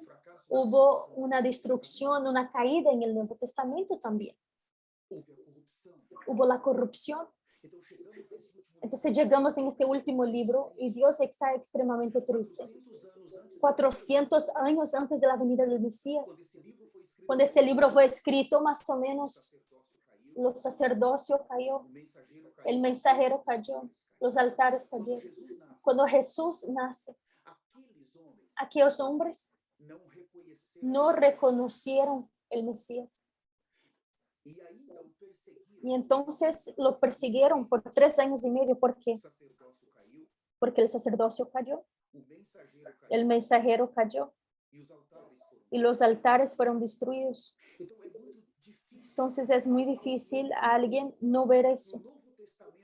hubo una destrucción, una caída en el Nuevo Testamento también. Hubo la corrupción. Entonces llegamos en este último libro y Dios está extremadamente triste. 400 años antes de la venida del Mesías, cuando este libro fue escrito, más o menos, los sacerdocios cayó, el mensajero cayó, los altares cayeron. Cuando Jesús nace, aquellos hombres no reconocieron el Mesías. Y entonces lo persiguieron por 3 años y medio. ¿Por qué? Porque el sacerdocio cayó, el mensajero cayó y los altares fueron destruidos. Entonces es muy difícil a alguien no ver eso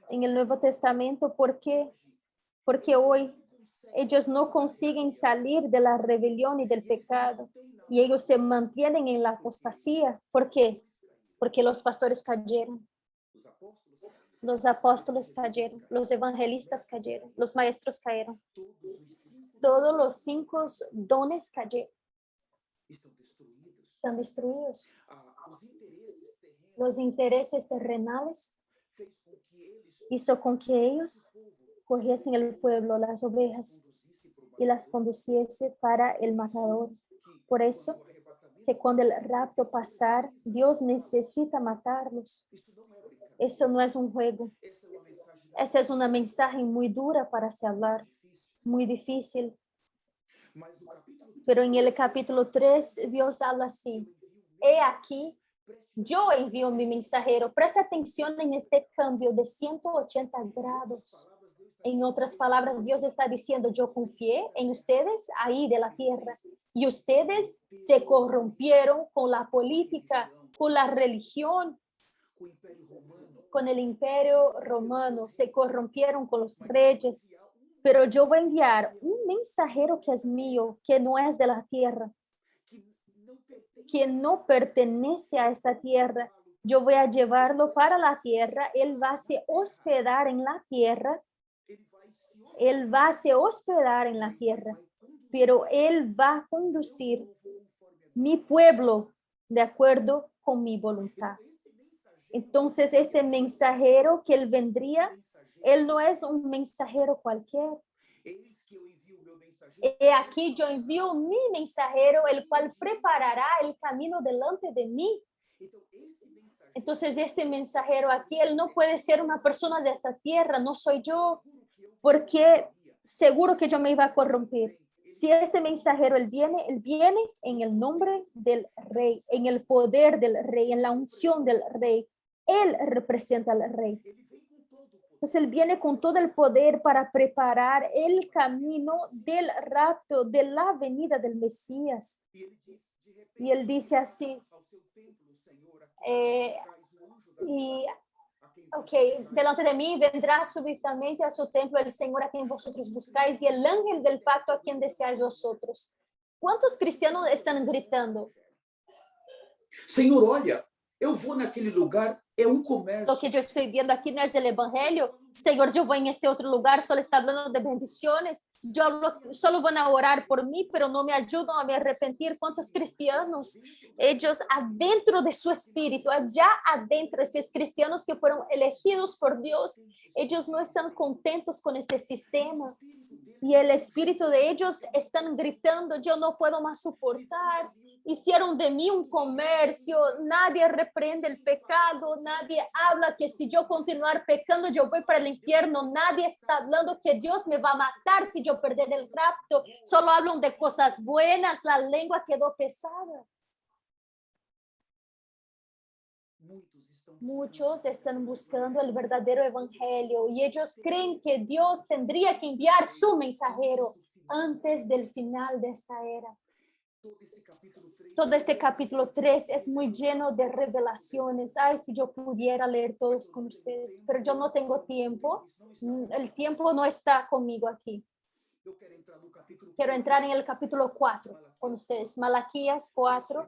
en el Nuevo Testamento. ¿Por qué? Porque hoy ellos no consiguen salir de la rebelión y del pecado y ellos se mantienen en la apostasía. ¿Por qué? Porque los pastores cayeron, los apóstoles cayeron, los evangelistas cayeron, los maestros cayeron. Todos los 5 dones cayeron, están destruidos. Los intereses terrenales hizo con que ellos cogiesen el pueblo, las ovejas, y las conduciese para el matador. Por eso que cuando el rapto pasar, Dios necesita matarlos. Eso no es un juego. Esta es una mensaje muy dura para se hablar, muy difícil. Pero en el capítulo 3, Dios habla así: he aquí, yo envío mi mensajero. Presta atención en este cambio de 180 grados. En otras palabras, Dios está diciendo: yo confié en ustedes ahí de la tierra y ustedes se corrompieron con la política, con la religión, con el imperio romano, se corrompieron con los reyes. Pero yo voy a enviar un mensajero que es mío, que no es de la tierra, que no pertenece a esta tierra, Yo voy a llevarlo para la tierra, él va a se hospedar en la tierra, él va a se hospedar en la tierra, pero él va a conducir mi pueblo de acuerdo con mi voluntad. Entonces, este mensajero que él vendría, él no es un mensajero cualquier. Aquí yo envío mi mensajero, el cual preparará el camino delante de mí. Entonces, este mensajero aquí, él no puede ser una persona de esta tierra, no soy yo, porque seguro que yo me iba a corromper. Si este mensajero, él viene en el nombre del rey, en el poder del rey, en la unción del rey. Él representa al rey. Entonces él viene con todo el poder para preparar el camino del rapto, de la venida del Mesías. Y él dice así, delante de mí vendrá súbitamente a su templo el Señor a quien vosotros buscáis y el ángel del pacto a quien deseáis vosotros. ¿Cuántos cristianos están gritando? Senhor, olha, eu vou naquele lugar, é comércio. Lo que yo estoy viendo aquí no es el evangelio. Señor, yo voy en este otro lugar, solo está hablando de bendiciones. Solo van a orar por mí, pero no me ayudan a me arrepentir. ¿Cuántos cristianos? Ellos adentro de su espíritu, ya adentro, estos cristianos que fueron elegidos por Dios, ellos no están contentos con este sistema. Y el espíritu de ellos están gritando, yo no puedo más soportar. Hicieron de mí un comercio, nadie reprende el pecado, nadie habla que si yo continuar pecando yo voy para el infierno, nadie está hablando que Dios me va a matar si yo perder el rapto, solo hablan de cosas buenas, la lengua quedó pesada. Muchos están buscando el verdadero evangelio y ellos creen que Dios tendría que enviar su mensajero antes del final de esta era. Todo este capítulo 3 es muy lleno de revelaciones. Ay, si yo pudiera leer todos con ustedes, pero yo no tengo tiempo. El tiempo no está conmigo aquí. Quiero entrar en el capítulo 4 con ustedes. Malaquías 4.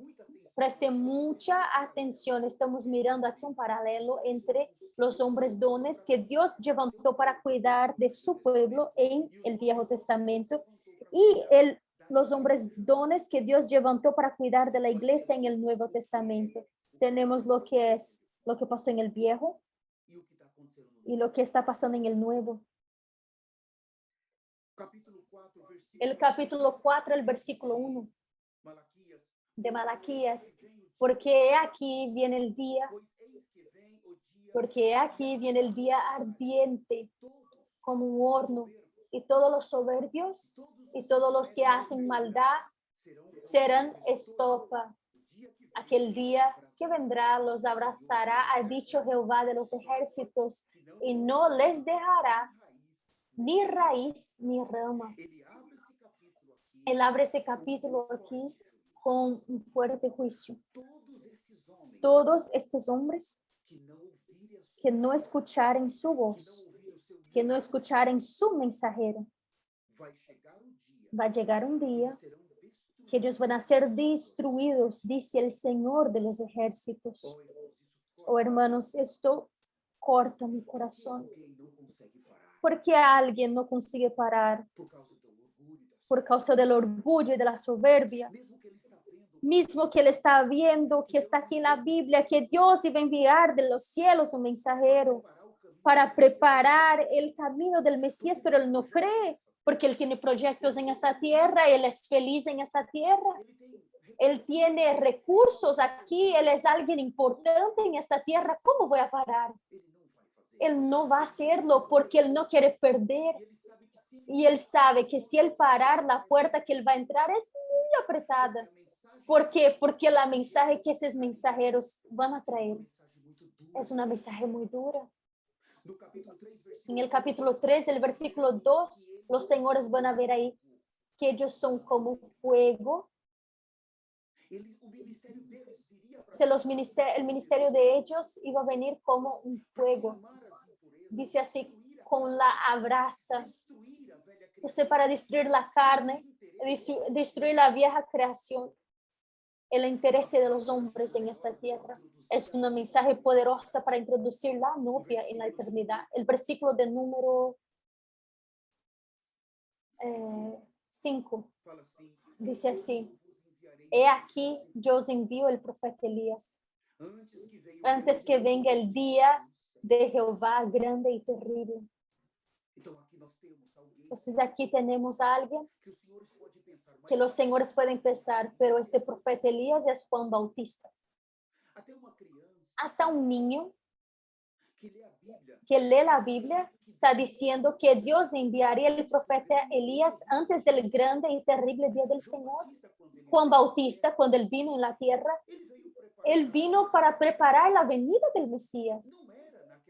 Preste mucha atención. Estamos mirando aquí un paralelo entre los hombres dones que Dios levantó para cuidar de su pueblo en el Viejo Testamento y los hombres dones que Dios levantó para cuidar de la iglesia en el Nuevo Testamento. Tenemos lo que pasó en el Viejo y lo que está pasando en el Nuevo. El capítulo 4, el versículo 1 de Malaquías. Porque aquí viene el día ardiente como un horno, y todos los soberbios y todos los que hacen maldad serán estopa. Aquel día que vendrá los abrazará, ha dicho Jehová de los ejércitos, y no les dejará ni raíz ni rama. Él abre este capítulo aquí con un fuerte juicio. Todos estos hombres que no escucharen su voz, que no escucharen su mensajero, va a llegar un día que ellos van a ser destruidos, dice el Señor de los ejércitos. Oh, hermanos, esto corta mi corazón. Porque alguien no consigue parar por causa del orgullo y de la soberbia. Mismo que él está viendo, que está aquí en la Biblia, que Dios iba a enviar de los cielos un mensajero para preparar el camino del Mesías, pero él no cree, porque él tiene proyectos en esta tierra, él es feliz en esta tierra, él tiene recursos aquí, él es alguien importante en esta tierra. ¿Cómo voy a parar? Él no va a hacerlo porque él no quiere perder. Y él sabe que si él parar, la puerta que él va a entrar es muy apretada. ¿Por qué? Porque la mensaje que esos mensajeros van a traer es una mensaje muy dura. En el capítulo 3, el versículo 2, los señores van a ver ahí que ellos son como fuego. El ministerio de ellos iba a venir como un fuego. Dice así, con la abraza. Entonces, para destruir la carne, destruir la vieja creación, el interés de los hombres en esta tierra. Es un mensaje poderoso para introducir la novia en la eternidad. El versículo de número 5 fala assim: dice así: "Eu vos enviarei He aquí, yo os envío el profeta Elías, antes que venga el día de Jehová grande y terrible. Então aqui nós temos alguém Entonces aquí tenemos a alguien que os senhores podem pensar, mas que los señores pueden pensar, pero este profeta Elías es Juan Bautista. até uma criança Hasta un niño que lê a Bíblia que lee la Biblia está diciendo que Dios enviaría el profeta Elías antes del grande y terrible día del Señor. Juan Bautista, cuando él vino en la tierra, él vino para preparar la venida del Mesías.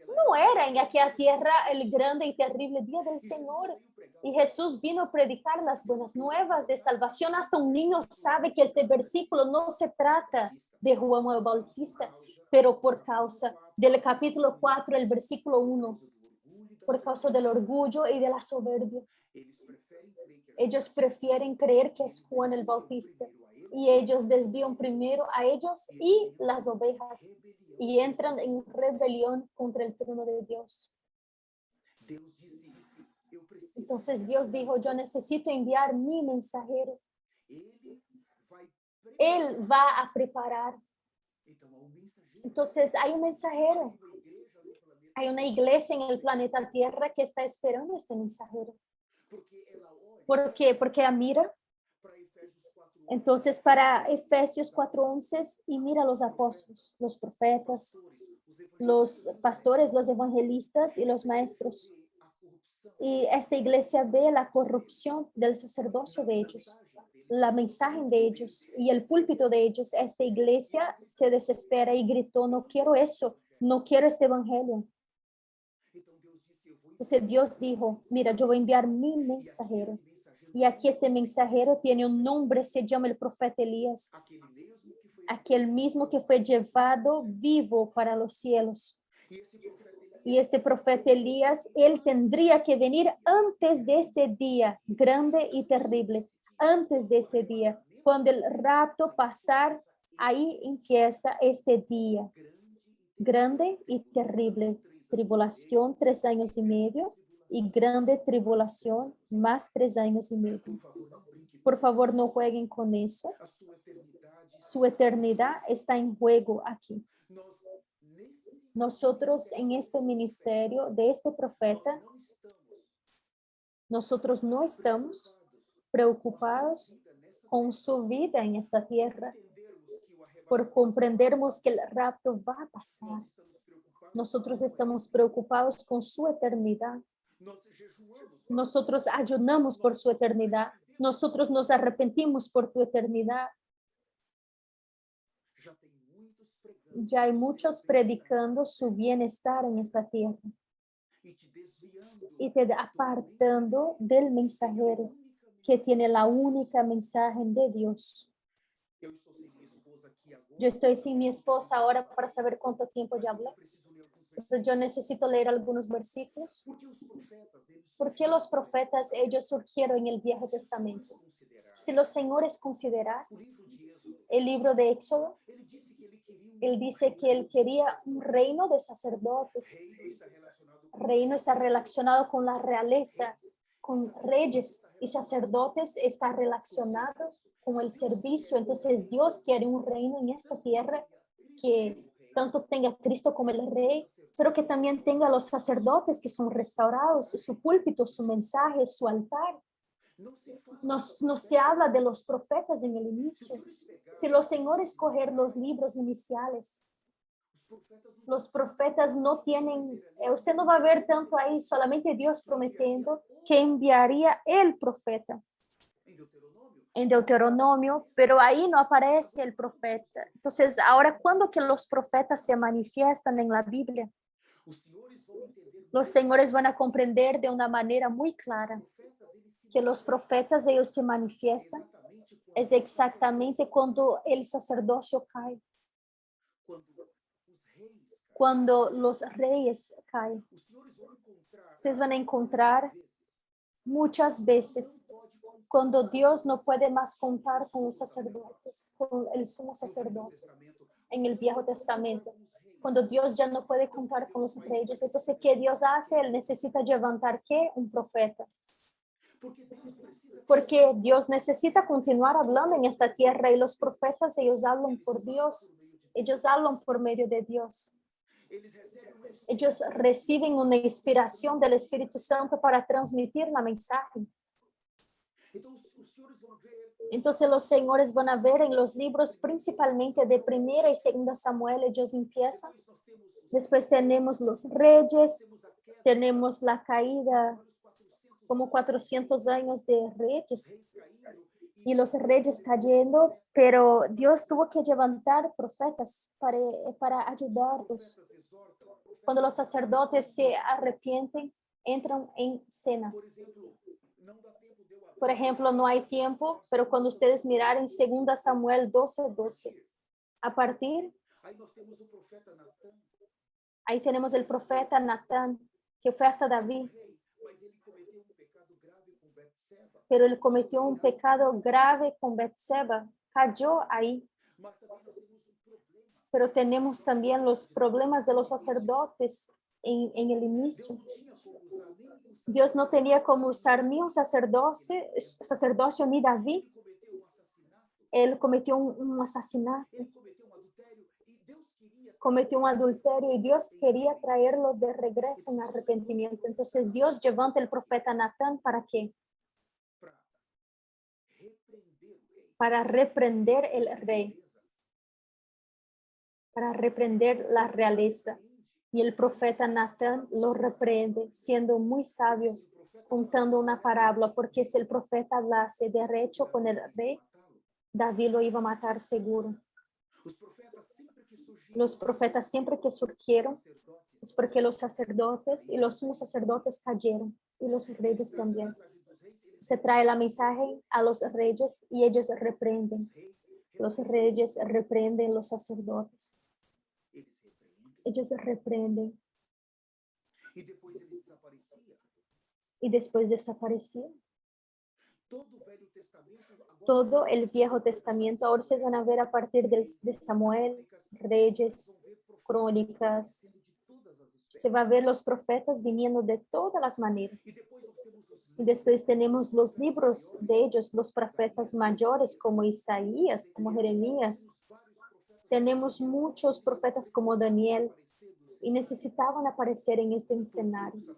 No era en aquella tierra el grande y terrible día del Señor. Y Jesús vino a predicar las buenas nuevas de salvación. Hasta un niño sabe que este versículo no se trata de Juan el Bautista, pero por causa del capítulo 4, el versículo 1, por causa del orgullo y de la soberbia. Ellos prefieren creer que es Juan el Bautista y ellos desvían primero a ellos y las ovejas y entran en rebelión contra el trono de Dios. Entonces Dios dijo, yo necesito enviar mi mensajero. Él va a preparar. Entonces hay un mensajero. Hay una iglesia en el planeta Tierra que está esperando a este mensajero. ¿Por qué? Porque mira. Entonces para Efesios 4:11 y mira los apóstoles, los profetas, los pastores, los evangelistas y los maestros. Y esta iglesia ve la corrupción del sacerdocio de ellos, la mensaje de ellos y el púlpito de ellos. Esta iglesia se desespera y gritó, no quiero eso, no quiero este evangelio. Entonces Dios dijo, mira, yo voy a enviar mi mensajero. Y aquí este mensajero tiene un nombre, se llama el profeta Elías. Aquel mismo que fue llevado vivo para los cielos. Y este profeta Elías, él tendría que venir antes de este día grande y terrible. Antes de este día, cuando el rapto pasar, ahí empieza este día grande y terrible. Tribulación 3 años y medio y grande tribulación más 3 años y medio. Por favor, no jueguen con eso. Su eternidad está en juego aquí. Nosotros en este ministerio de este profeta, nosotros no estamos preocupados con su vida en esta tierra, por comprendermos que el rapto va a pasar. Nosotros estamos preocupados con su eternidad. Nosotros ayunamos por su eternidad. Nosotros nos arrepentimos por tu eternidad. Ya hay muchos predicando su bienestar en esta tierra y te apartando del mensajero que tiene la única mensaje de Dios. Yo estoy sin mi esposa ahora para saber cuánto tiempo ya hablé. Entonces yo necesito leer algunos versículos. ¿Por qué los profetas ellos surgieron en el Viejo Testamento? Si los señores consideran el libro de Éxodo, él dice que él quería un reino de sacerdotes. Reino está relacionado con la realeza, con reyes, y sacerdotes está relacionado con el servicio. Entonces Dios quiere un reino en esta tierra que tanto tenga a Cristo como el rey, pero que también tenga a los sacerdotes que son restaurados, su púlpito, su mensaje, su altar. No se habla de los profetas en el inicio. Si los señores coger los libros iniciales, los profetas no tienen, usted no va a ver tanto ahí, solamente Dios prometiendo que enviaría el profeta en Deuteronomio, pero ahí no aparece el profeta. Entonces, ahora, ¿cuándo que los profetas se manifiestan en la Biblia? Los señores van a comprender de una manera muy clara que los profetas ellos se manifiestan es exactamente cuando el sacerdocio cae, cuando los reyes caen. Ustedes van a encontrar Muchas veces, cuando Dios no puede más contar con los sacerdotes, con el sumo sacerdote en el Viejo Testamento, cuando Dios ya no puede contar con los reyes, entonces, ¿qué Dios hace? Él necesita levantar, ¿qué? Un profeta. Porque Dios necesita continuar hablando en esta tierra y los profetas, ellos hablan por Dios, ellos hablan por medio de Dios. Ellos reciben una inspiración del Espíritu Santo para transmitir la mensaje. Entonces los señores van a ver en los libros principalmente de Primera y Segunda Samuel, ellos empiezan. Después tenemos los reyes, tenemos la caída, como 400 años de reyes. Y los reyes cayendo, pero Dios tuvo que levantar profetas para ayudarlos. Cuando los sacerdotes se arrepienten, entran en cena. Por ejemplo, no hay tiempo, pero cuando ustedes miraren 2 Samuel 12:12, a partir, ahí tenemos el profeta Natán, que fue hasta David. Pero él cometió un pecado grave con Betseba, cayó ahí. Pero tenemos también los problemas de los sacerdotes en el inicio. Dios no tenía como usar ni un sacerdocio ni David. Él cometió un asesinato, cometió un adulterio y Dios quería traerlo de regreso en arrepentimiento. Entonces Dios levanta el profeta Natán ¿para qué? Para reprender el rey, para reprender la realeza. Y el profeta Natán lo reprende, siendo muy sabio, contando una parábola, porque si el profeta hablase derecho con el rey, David lo iba a matar seguro. Los profetas siempre que surgieron, es porque los sacerdotes y los sumos sacerdotes cayeron, y los reyes también. Se trae la mensaje a los reyes y ellos reprenden. Los reyes reprenden los sacerdotes. Ellos reprenden. Y después desapareció. Todo el Viejo Testamento, ahora se van a ver a partir de Samuel, Reyes, Crónicas. Se va a ver los profetas viniendo de todas las maneras. Y después tenemos los libros de ellos, los profetas mayores como Isaías, como Jeremías. Tenemos muchos profetas como Daniel y necesitaban aparecer en este escenario.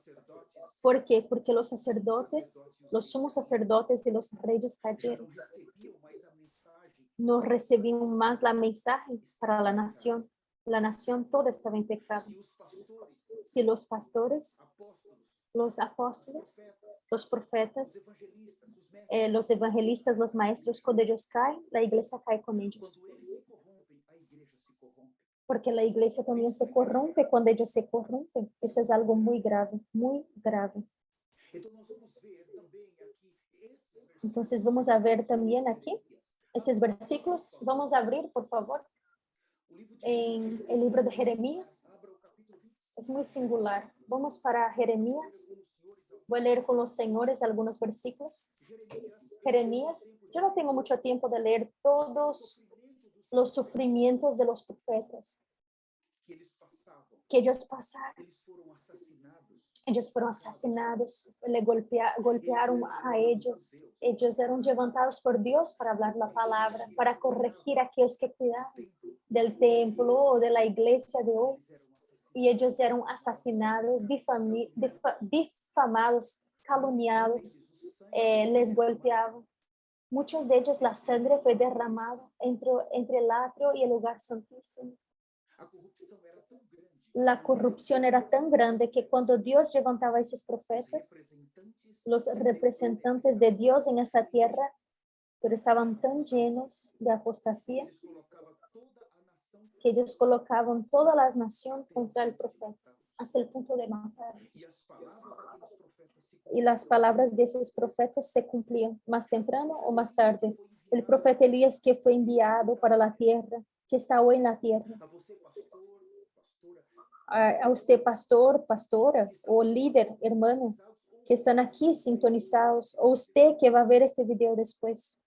¿Por qué? Porque los sacerdotes, los sumos sacerdotes y los reyes cayeron. No recibimos más la mensaje para la nación. La nación toda estaba en pecado. Si los pastores, los apóstoles, los profetas, los evangelistas, los maestros, cuando ellos caen, la iglesia cae con ellos. Porque la iglesia también se corrompe cuando ellos se corrompen. Eso es algo muy grave, muy grave. Entonces vamos a ver también aquí estos versículos. Vamos a abrir, por favor, en el libro de Jeremías. Es muy singular. Vamos para Jeremías. Voy a leer con los señores algunos versículos. Jeremías. Yo no tengo mucho tiempo de leer todos los sufrimientos de los profetas que ellos pasaron. Ellos fueron asesinados, le golpearon a ellos. Ellos eran levantados por Dios para hablar la palabra, para corregir a aquellos que cuidaban del templo o de la iglesia de hoy. Y ellos eran asesinados, difamados, calumniados, les golpeaban. Muchos de ellos la sangre fue derramada entre el atrio y el lugar santísimo. La corrupción era tan grande que cuando Dios levantaba a esos profetas, los representantes de Dios en esta tierra, pero estaban tan llenos de apostasía que ellos colocaban toda la nación contra el profeta, hasta el punto de matar. Y las palabras de esos profetas se cumplían más temprano o más tarde. El profeta Elías que fue enviado para la tierra, que está hoy en la tierra. A usted pastor, pastora o líder, hermano, que están aquí sintonizados, o usted que va a ver este video después.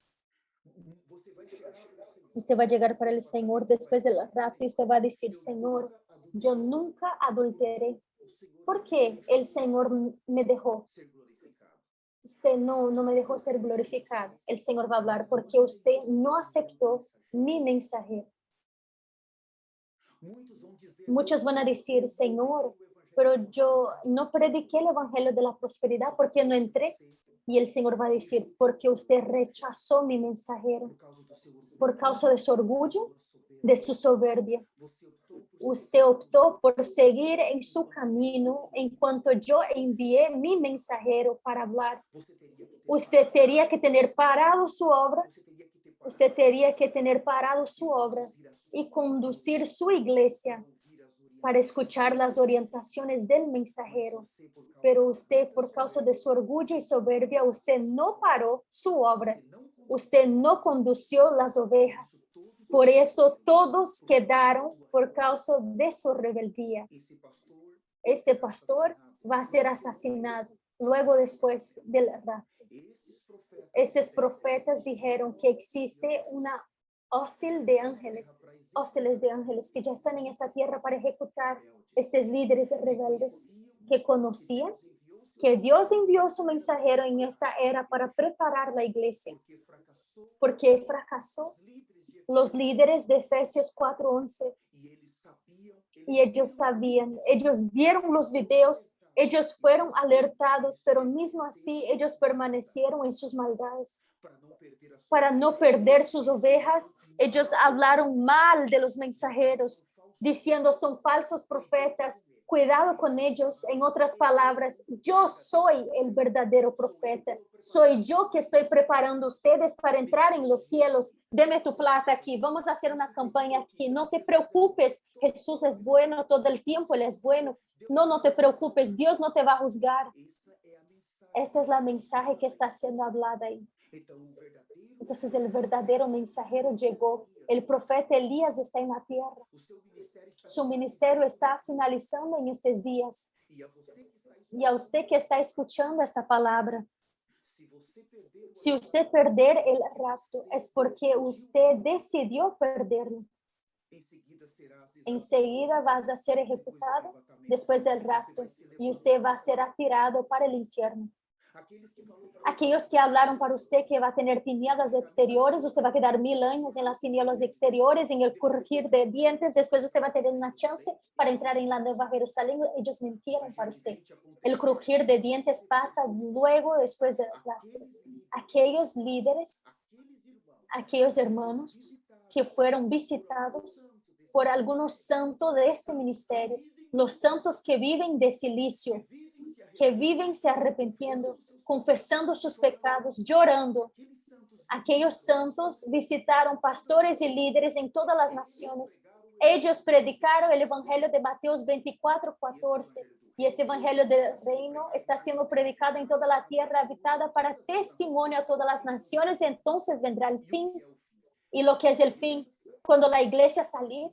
Usted va a llegar para el Señor después del rapto y usted va a decir, Señor, yo nunca adulteré. ¿Por qué el Señor me dejó? Usted no me dejó ser glorificado. El Señor va a hablar porque usted no aceptó mi mensaje. Muchos van a decir, Señor, pero yo no prediqué el evangelio de la prosperidad porque no entré. Y el Señor va a decir, porque usted rechazó mi mensajero por causa de su orgullo, de su soberbia. Usted optó por seguir en su camino en cuanto yo envié mi mensajero para hablar. Usted tenía que tener parado su obra. Usted tenía que tener parado su obra y conducir su iglesia para escuchar las orientaciones del mensajero. Pero usted, por causa de su orgullo y soberbia, usted no paró su obra. Usted no condució las ovejas. Por eso todos quedaron por causa de su rebeldía. Este pastor va a ser asesinado luego después del rapto. Estos profetas dijeron que existe una hostiles de ángeles que ya están en esta tierra para ejecutar estos líderes rebeldes que conocían que Dios envió su mensajero en esta era para preparar la iglesia, porque fracasó. Los líderes de Efesios 4:11 y ellos sabían, ellos vieron los videos, ellos fueron alertados, pero mismo así ellos permanecieron en sus maldades. Para no perder sus ovejas, ellos hablaron mal de los mensajeros, diciendo son falsos profetas, cuidado con ellos. En otras palabras, yo soy el verdadero profeta, soy yo que estoy preparando ustedes para entrar en los cielos. Deme tu plata aquí, vamos a hacer una campaña aquí, no te preocupes, Jesús es bueno, todo el tiempo Él es bueno. No te preocupes, Dios no te va a juzgar. Esta es la mensaje que está siendo hablada ahí. Entonces el verdadero mensajero llegó. El profeta Elías está en la tierra. Su ministerio está finalizando en estos días. Y a usted que está escuchando esta palabra, si usted perder el rapto, es porque usted decidió perderlo. Enseguida vas a ser ejecutado después del rapto y usted va a ser atirado para el infierno. Aquellos que hablaron para usted que va a tener tinieblas exteriores, usted va a quedar 1000 años en las tinieblas exteriores, en el crujir de dientes, después usted va a tener una chance para entrar en la Nueva Jerusalén. Ellos mintieron para usted. El crujir de dientes pasa luego, después del rapto. Aquellos líderes, aquellos hermanos que fueron visitados por algunos santos de este ministerio, los santos que viven de silicio, que viven se arrepentiendo, confesando sus pecados, llorando. Aquellos santos visitaron pastores y líderes en todas las naciones. Ellos predicaron el evangelio de Mateo 24:14. Y este evangelio del reino está siendo predicado en toda la tierra habitada para testimonio a todas las naciones. Entonces vendrá el fin. ¿Y lo que es el fin? Cuando la iglesia salir,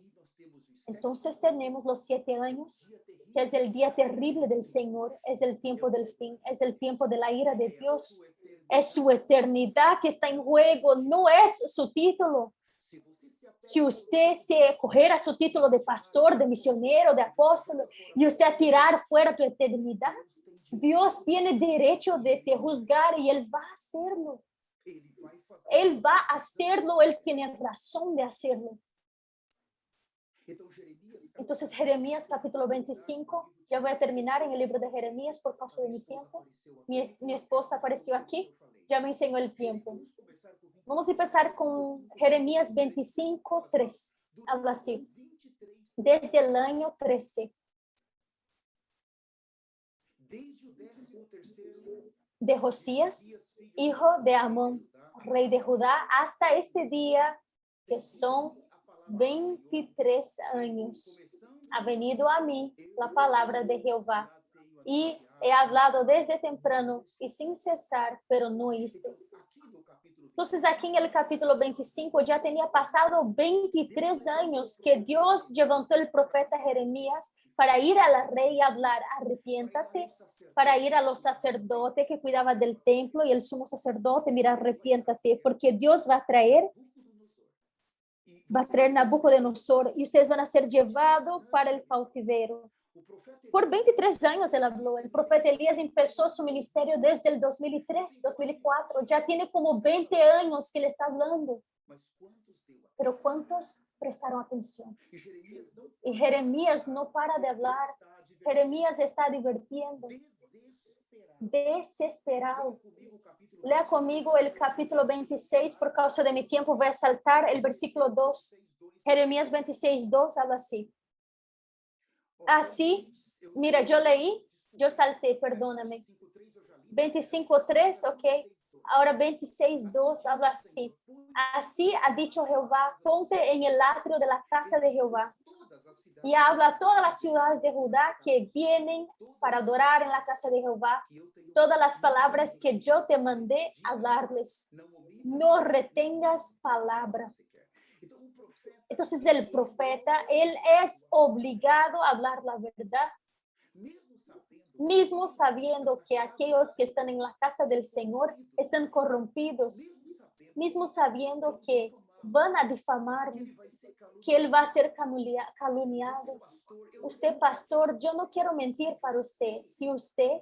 entonces tenemos los 7 años, que es el día terrible del Señor, es el tiempo del fin, es el tiempo de la ira de Dios, es su eternidad que está en juego, no es su título. Si usted se cogiera su título de pastor, de misionero, de apóstol, y usted a tirar fuera tu eternidad, Dios tiene derecho de te juzgar y Él va a hacerlo. Él va a hacerlo, Él tiene razón de hacerlo. Entonces Jeremías capítulo 25, ya voy a terminar en el libro de Jeremías por causa de mi tiempo. Mi esposa apareció aquí, ya me enseñó el tiempo. Vamos a empezar con Jeremías 25:3. Habla así. Desde el año 13 de Josías, hijo de Amón, rey de Judá, hasta este día, que son 23 años, ha venido a mí la palabra de Jehová, y he hablado desde temprano y sin cesar, pero no oísteis. Entonces aquí en el capítulo 25 ya tenía pasado 23 años que Dios levantó el profeta Jeremías para ir a la rey y hablar, arrepiéntate, para ir a los sacerdotes que cuidaban del templo y el sumo sacerdote, mira, arrepiéntate, porque Dios va a traer Nabucodonosor y ustedes van a ser llevados para el cautiverio. Por 23 años él habló. El profeta Elías empezó su ministerio desde el 2003, 2004. Ya tiene como 20 años que le está hablando. Pero ¿cuántos prestaron atención? Y Jeremías no para de hablar. Jeremías está divirtiendo, desesperado. Lea conmigo el capítulo 26, por causa de mi tiempo voy a saltar el versículo 2. Jeremías 26, 2 habla así. Así, mira, yo leí, yo salté, perdóname. 25:3, ok. Ahora 26:2 habla así. Así ha dicho Jehová, ponte en el atrio de la casa de Jehová. Y habla a todas las ciudades de Judá que vienen para adorar en la casa de Jehová. Todas las palabras que yo te mandé hablarles. No retengas palabra. Entonces el profeta, él es obligado a hablar la verdad, mismo sabiendo que aquellos que están en la casa del Señor están corrompidos, mismo sabiendo que van a difamar, que él va a ser calumniado. Usted, pastor, yo no quiero mentir para usted. Si usted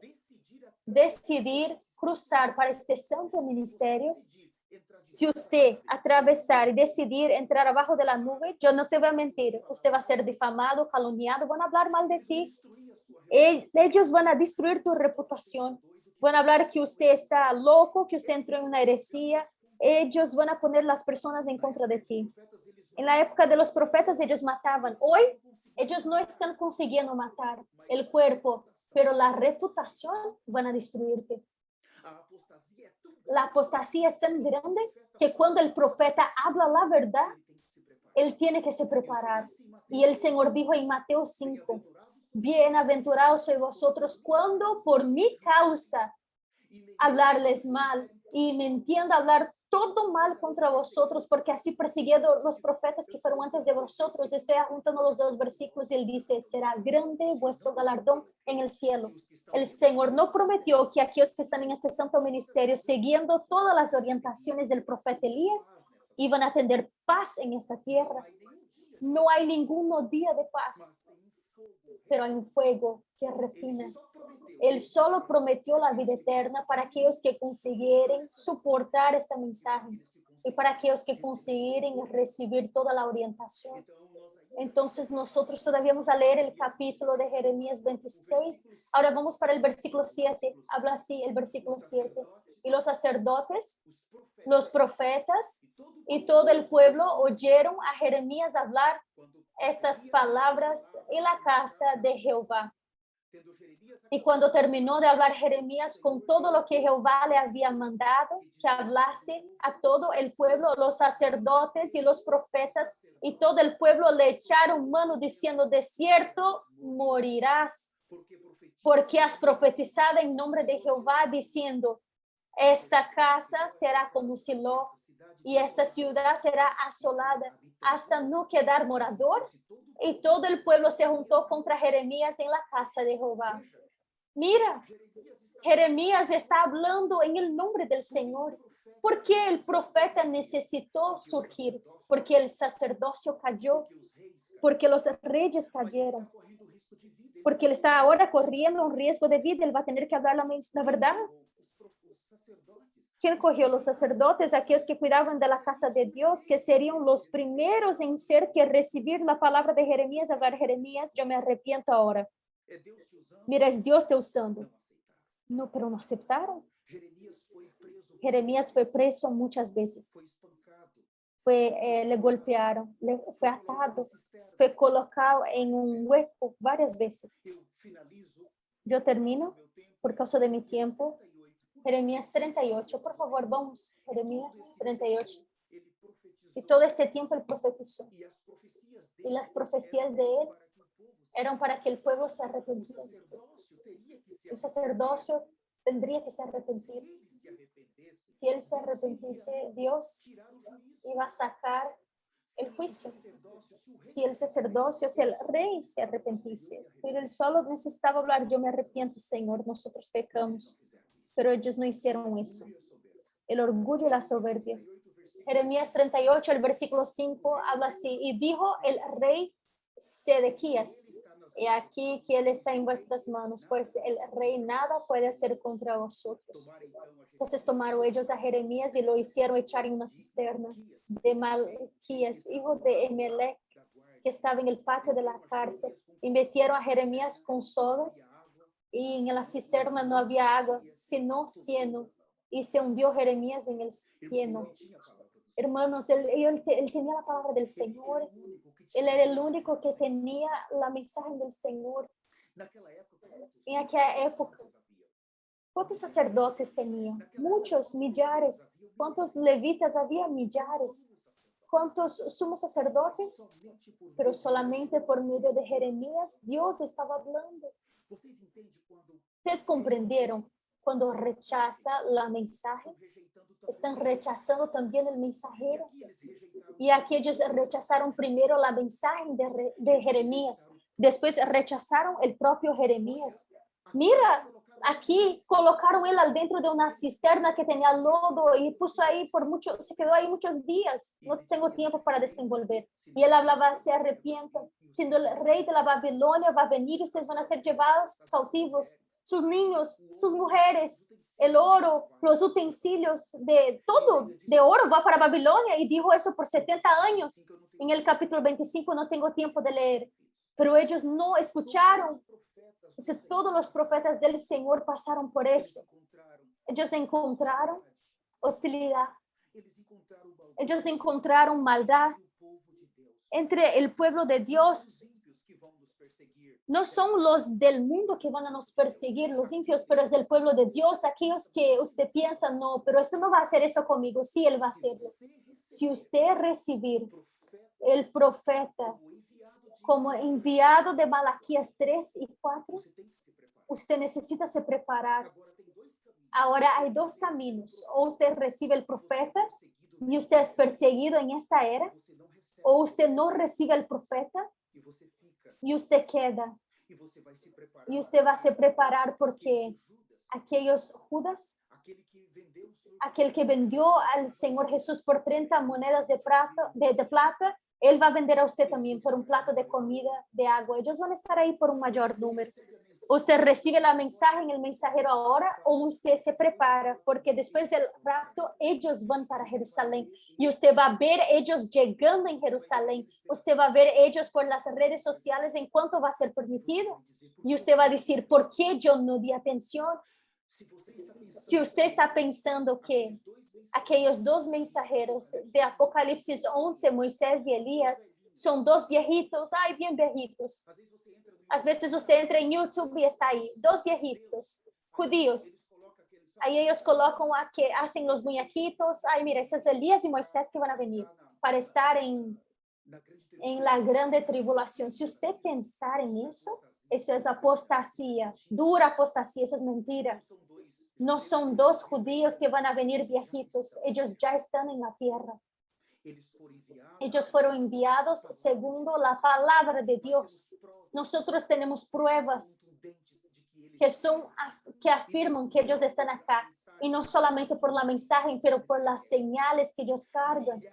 decidir cruzar para este santo ministerio, si usted atravesar y decidir entrar abajo de la nube, yo no te voy a mentir. Usted va a ser difamado, calumniado, van a hablar mal de ti. Ellos van a destruir tu reputación. Van a hablar que usted está loco, que usted entró en una heresía. Ellos van a poner las personas en contra de ti. En la época de los profetas, ellos mataban. Hoy, ellos no están consiguiendo matar el cuerpo, pero la reputación van a destruirte. La apostasía es tan grande que cuando el profeta habla la verdad, él tiene que se preparar. Y el Señor dijo en Mateo 5, bienaventurados sois vosotros cuando por mi causa hablarles mal y mintiendo hablar todo mal contra vosotros, porque así persiguieron los profetas que fueron antes de vosotros. Estoy juntando los dos versículos y él dice, será grande vuestro galardón en el cielo. El Señor no prometió que aquellos que están en este santo ministerio, siguiendo todas las orientaciones del profeta Elías, iban a tener paz en esta tierra. No hay ningún día de paz, pero hay un fuego que refina. Él solo prometió la vida eterna para aquellos que consiguieren soportar este mensaje y para aquellos que consiguieren recibir toda la orientación. Entonces nosotros todavía vamos a leer el capítulo de Jeremías 26. Ahora vamos para el versículo 7. Habla así el versículo 7. Y los sacerdotes, los profetas y todo el pueblo oyeron a Jeremías hablar estas palabras en la casa de Jehová. Y cuando terminó de hablar Jeremías con todo lo que Jehová le había mandado que hablase a todo el pueblo, los sacerdotes y los profetas y todo el pueblo le echaron mano diciendo, de cierto morirás, porque has profetizado en nombre de Jehová diciendo, esta casa será como Silo y esta ciudad será asolada hasta no quedar morador. Y todo el pueblo se juntó contra Jeremías en la casa de Jehová. Mira, Jeremías está hablando en el nombre del Señor. ¿Por qué el profeta necesitó surgir? Porque el sacerdocio cayó, porque los reyes cayeron, porque él está ahora corriendo un riesgo de vida, él va a tener que hablar la verdad. ¿Quién cogió? Los sacerdotes, aquellos que cuidaban de la casa de Dios, que serían los primeros en ser que recibir la palabra de Jeremías, hablar Jeremías, yo me arrepiento ahora. Mira, es Dios te usando. No, pero no aceptaron. Jeremías fue preso muchas veces. Le golpearon, fue atado, fue colocado en un hueco varias veces. Yo termino por causa de mi tiempo. Jeremías 38, por favor, vamos. Jeremías 38. Y todo este tiempo él profetizó. Y las profecías de él eran para que el pueblo se arrepintiese. El sacerdocio tendría que se arrepentir. Si él se arrepintiese, Dios iba a sacar el juicio. Si el sacerdocio, si el rey se arrepentise, pero él solo necesitaba hablar, yo me arrepiento, Señor, nosotros pecamos, pero ellos no hicieron eso. El orgullo y la soberbia. Jeremías 38, el versículo 5, habla así, y dijo el rey Sedequías, y aquí que él está en vuestras manos, pues el rey nada puede hacer contra vosotros. Entonces tomaron ellos a Jeremías y lo hicieron echar en una cisterna de Malquías, hijo de Emelec, que estaba en el patio de la cárcel, y metieron a Jeremías con sogas, y en la cisterna no había agua, sino cieno, y se hundió Jeremías en el cieno. Hermanos, él tenía la palabra del Señor. Él era el único que tenía la mensaje del Señor. En aquella época, ¿cuántos sacerdotes tenía? Muchos, millares. ¿Cuántos levitas había? Millares. ¿Cuántos sumos sacerdotes? Pero solamente por medio de Jeremías, Dios estaba hablando. ¿Ustedes comprendieron? Cuando rechaza la mensaje, están rechazando también el mensajero. Y aquellos rechazaron primero la mensaje de Jeremías, después rechazaron el propio Jeremías. Mira, aquí colocaron él dentro de una cisterna que tenía lodo y puso ahí se quedó ahí muchos días. No tengo tiempo para desenvolver. Y él hablaba, se arrepientan. Siendo el rey de la Babilonia va a venir, ustedes van a ser llevados cautivos. Sus niños, sus mujeres, el oro, los utensilios, de todo, de oro va para Babilonia. Y dijo eso por 70 años. En el capítulo 25 no tengo tiempo de leer. Pero ellos no escucharon. Entonces, todos los profetas del Señor pasaron por eso. Ellos encontraron hostilidad. Ellos encontraron maldad entre el pueblo de Dios. No son los del mundo que van a nos perseguir, los impios, pero es el pueblo de Dios, aquellos que usted piensa, no, pero esto no va a hacer eso conmigo. Sí, él va a hacerlo. Si usted recibir el profeta como enviado de Malaquías 3 y 4, usted necesita se preparar. Ahora hay dos caminos. O usted recibe el profeta y usted es perseguido en esta era, o usted no recibe el profeta y usted queda. Y usted va a se preparar porque aquellos Judas, aquel que vendió al Señor Jesús por 30 monedas de plata, él va a vender a usted también por un plato de comida, de agua. Ellos van a estar ahí por un mayor número. Usted recibe la mensaje en el mensajero ahora o usted se prepara porque después del rapto ellos van para Jerusalén y usted va a ver ellos llegando en Jerusalén. Usted va a ver ellos por las redes sociales en cuanto va a ser permitido y usted va a decir, ¿por qué yo no di atención? Si usted está pensando que aquellos dos mensajeros de Apocalipsis 11, Moisés y Elías, son dos viejitos, ay, bien viejitos. A veces usted entra en YouTube y está ahí, dos viejitos, judíos. Ahí ellos colocan a que hacen los muñequitos, ay, mira, esos es Elías y Moisés que van a venir para estar en la grande tribulación. Si usted pensar en eso es apostasía, dura apostasía, eso es mentira. No son dos judíos que van a venir viejitos, ellos ya están en la tierra. Ellos fueron enviados según la palabra de Dios. Nosotros tenemos pruebas que afirman que ellos están acá. Y no solamente por la mensaje, pero por las señales que ellos cargan.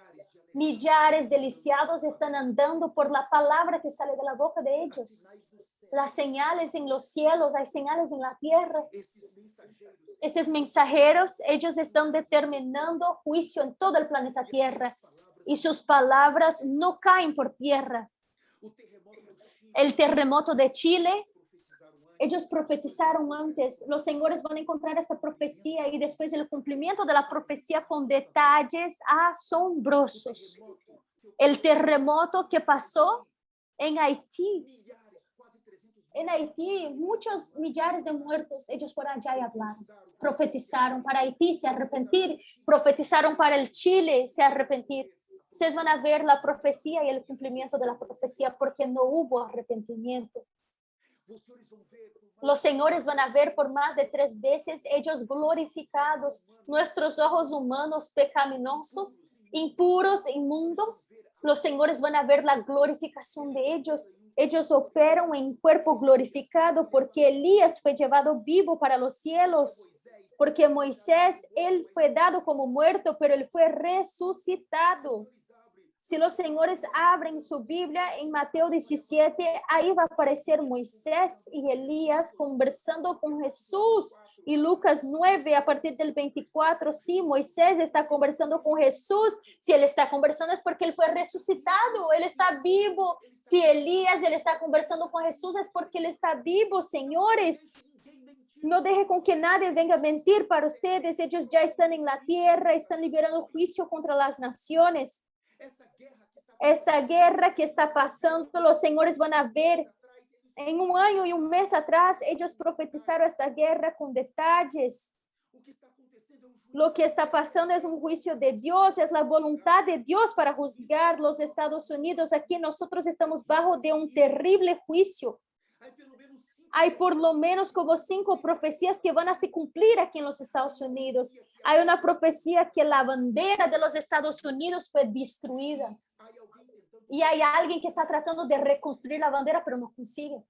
Millares de lisiados están andando por la palabra que sale de la boca de ellos. Las señales en los cielos, hay señales en la tierra. Esos mensajeros, ellos están determinando juicio en todo el planeta Tierra y sus palabras no caen por tierra. El terremoto de Chile, ellos profetizaron antes, los señores van a encontrar esta profecía y después el cumplimiento de la profecía con detalles asombrosos. El terremoto que pasó en Haití. En Haití, muchos millares de muertos, ellos fueron allá y hablaron, profetizaron para Haití se arrepentir, profetizaron para el Chile se arrepentir. Ustedes van a ver la profecía y el cumplimiento de la profecía porque no hubo arrepentimiento. Los señores van a ver por más de 3 veces ellos glorificados, nuestros ojos humanos pecaminosos, impuros, inmundos, Los señores van a ver la glorificación de ellos. Ellos operan en cuerpo glorificado porque Elías fue llevado vivo para los cielos. Porque Moisés, él fue dado como muerto, pero él fue resucitado. Si los señores abren su Biblia en Mateo 17, ahí va a aparecer Moisés y Elías conversando con Jesús. Y Lucas 9, a partir del 24, sí, Moisés está conversando con Jesús. Si él está conversando es porque él fue resucitado, él está vivo. Si Elías, él está conversando con Jesús es porque él está vivo, señores. No deje con que nadie venga a mentir para ustedes. Ellos ya están en la tierra, están liberando juicio contra las naciones. Esta guerra que está pasando, los señores van a ver. En un año y un mes atrás, ellos profetizaron esta guerra con detalles. Lo que está pasando es un juicio de Dios, es la voluntad de Dios para juzgar los Estados Unidos. Aquí nosotros estamos bajo de un terrible juicio. Hay por lo menos como 5 profecías que van a se cumplir aquí en los Estados Unidos. Hay una profecía que la bandera de los Estados Unidos fue destruida. Y hay alguien que está tratando de reconstruir la bandera, pero no consigue.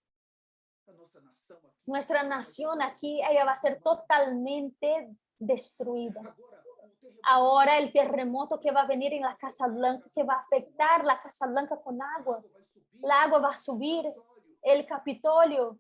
Nuestra nación aquí, ella va a ser totalmente destruida. Ahora el terremoto que va a venir en la Casa Blanca, que va a afectar la Casa Blanca con agua. La agua va a subir. El Capitolio.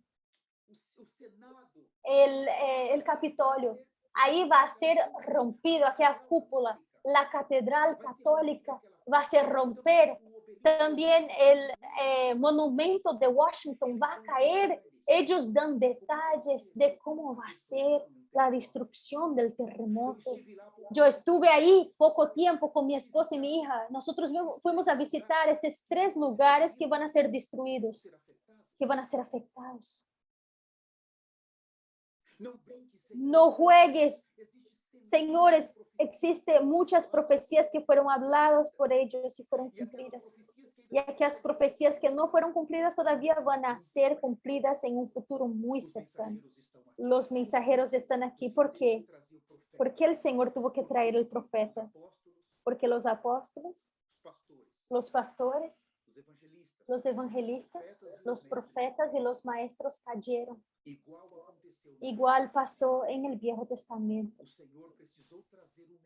El Capitolio. Ahí va a ser rompido, aquella cúpula. La Catedral Católica va a ser romper. También el monumento de Washington va a caer. Ellos dan detalles de cómo va a ser la destrucción del terremoto. Yo estuve ahí poco tiempo con mi esposa y mi hija. Nosotros fuimos a visitar esos 3 lugares que van a ser destruidos, que van a ser afectados. No juegues. Señores, existen muchas profecías que fueron habladas por ellos y fueron cumplidas. Y aquellas profecías que no fueron cumplidas todavía van a ser cumplidas en un futuro muy cercano. Los mensajeros están aquí. ¿Por qué? Porque el Señor tuvo que traer el profeta. Porque los apóstoles, los pastores, los evangelistas, los profetas y los maestros cayeron. Igual pasó en el Viejo Testamento.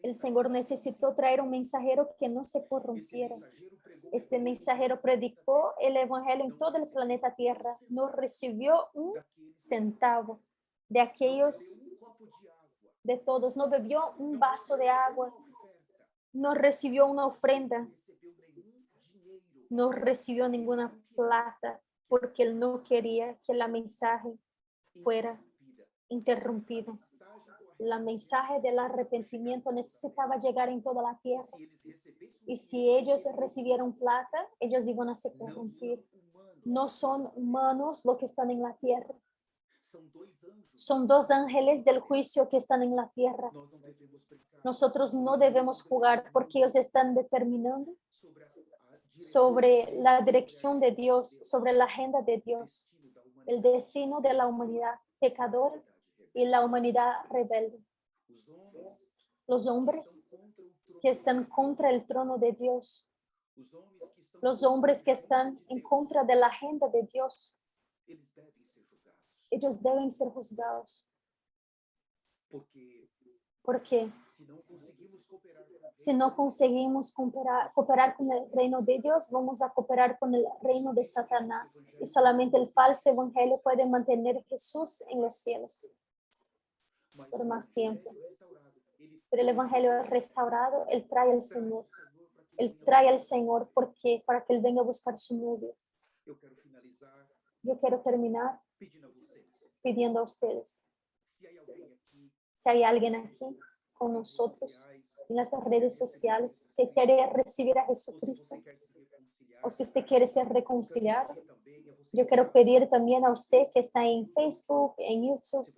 El Señor necesitó traer un mensajero que no se corrompiera. Este mensajero predicó el evangelio en todo el planeta Tierra. No recibió un centavo de aquellos, de todos. No bebió un vaso de agua. No recibió una ofrenda. No recibió ninguna plata porque él no quería que la mensaje fuera interrumpido. La mensaje del arrepentimiento necesitaba llegar en toda la tierra. Y si ellos recibieron plata, ellos iban a se corrompir. No son humanos los que están en la tierra. Son 2 ángeles del juicio que están en la tierra. Nosotros no debemos jugar porque ellos están determinando sobre la dirección de Dios, sobre la agenda de Dios, el destino de la humanidad pecadora y la humanidad rebelde. Los hombres que están contra el trono de Dios, los hombres que están en contra de la agenda de Dios, ellos deben ser juzgados. Porque si no conseguimos cooperar con el reino de Dios, vamos a cooperar con el reino de Satanás. Y solamente el falso evangelio puede mantener a Jesús en los cielos por más tiempo. Pero el evangelio restaurado, él trae al Señor. Él trae al Señor porque para que él venga a buscar su novio. Yo quiero terminar pidiendo a ustedes. Si hay alguien aquí con nosotros en las redes sociales que quiere recibir a Jesucristo, o si usted quiere ser reconciliado, yo quiero pedir también a usted que está en Facebook, en YouTube,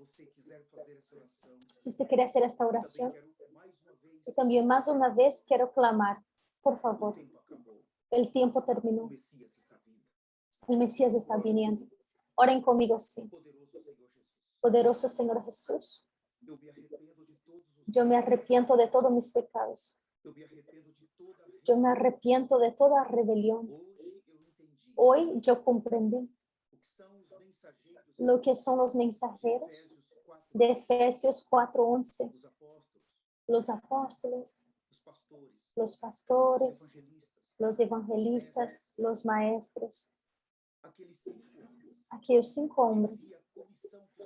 si usted quiere hacer esta oración. Y también más una vez quiero clamar, por favor, el tiempo terminó. El Mesías está viniendo. Oren conmigo, sí. Poderoso Señor Jesús, yo me arrepiento de todos mis pecados. Yo me arrepiento de toda rebelión. Hoy yo comprendí lo que son los mensajeros de Efesios 4:11, los apóstoles, los pastores, los evangelistas, los maestros, aquellos 5 hombres.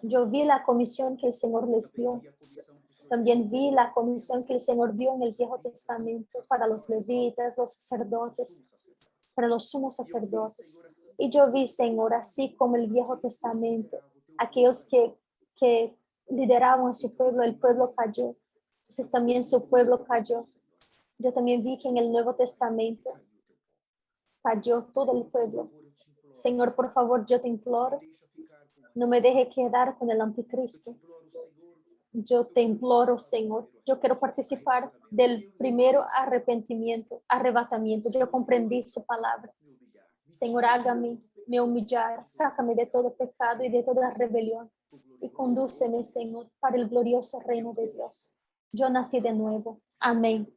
Yo vi la comisión que el Señor les dio. También vi la comisión que el Señor dio en el Viejo Testamento para los levitas, los sacerdotes, para los sumos sacerdotes. Y yo vi, Señor, así como el Viejo Testamento, aquellos que lideraban a su pueblo, el pueblo cayó. Entonces también su pueblo cayó. Yo también vi que en el Nuevo Testamento cayó todo el pueblo. Señor, por favor, yo te imploro, no me deje quedar con el anticristo. Yo te imploro, Señor, yo quiero participar del primero arrebatamiento. Yo comprendí su palabra. Señor, hágame me humillar, sácame de todo pecado y de toda rebelión y condúceme, Señor, para el glorioso reino de Dios. Yo nací de nuevo. Amén.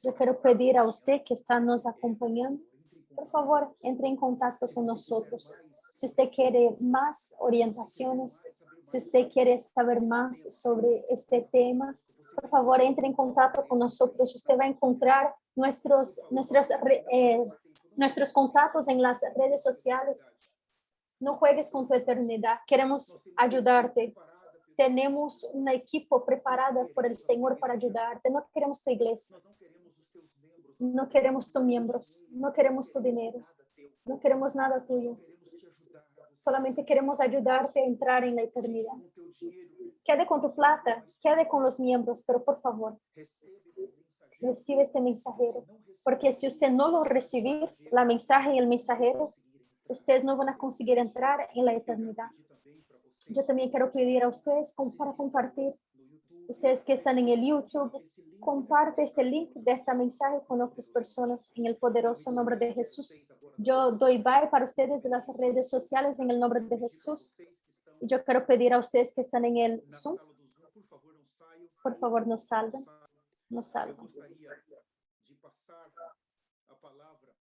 Yo quiero pedir a usted que está nos acompañando, por favor, entre en contacto con nosotros. Si usted quiere más orientaciones, si usted quiere saber más sobre este tema, por favor, entre en contacto con nosotros. Usted va a encontrar nuestros contactos en las redes sociales. No juegues con tu eternidad. Queremos ayudarte. Tenemos un equipo preparado por el Señor para ayudarte. No queremos tu iglesia. No queremos tus miembros. No queremos tu dinero. No queremos nada tuyo. Solamente queremos ayudarte a entrar en la eternidad. Quede con tu plata, quede con los miembros, pero por favor, recibe este mensajero. Porque si usted no lo recibe, la mensaje y el mensajero, ustedes no van a conseguir entrar en la eternidad. Yo también quiero pedir a ustedes para compartir. Ustedes que están en el YouTube, comparte este link de esta mensaje con otras personas en el poderoso nombre de Jesús. Yo doy bye para ustedes de las redes sociales en el nombre de Jesús. Yo quiero pedir a ustedes que están en el Zoom, por favor, no salgan. No salgan.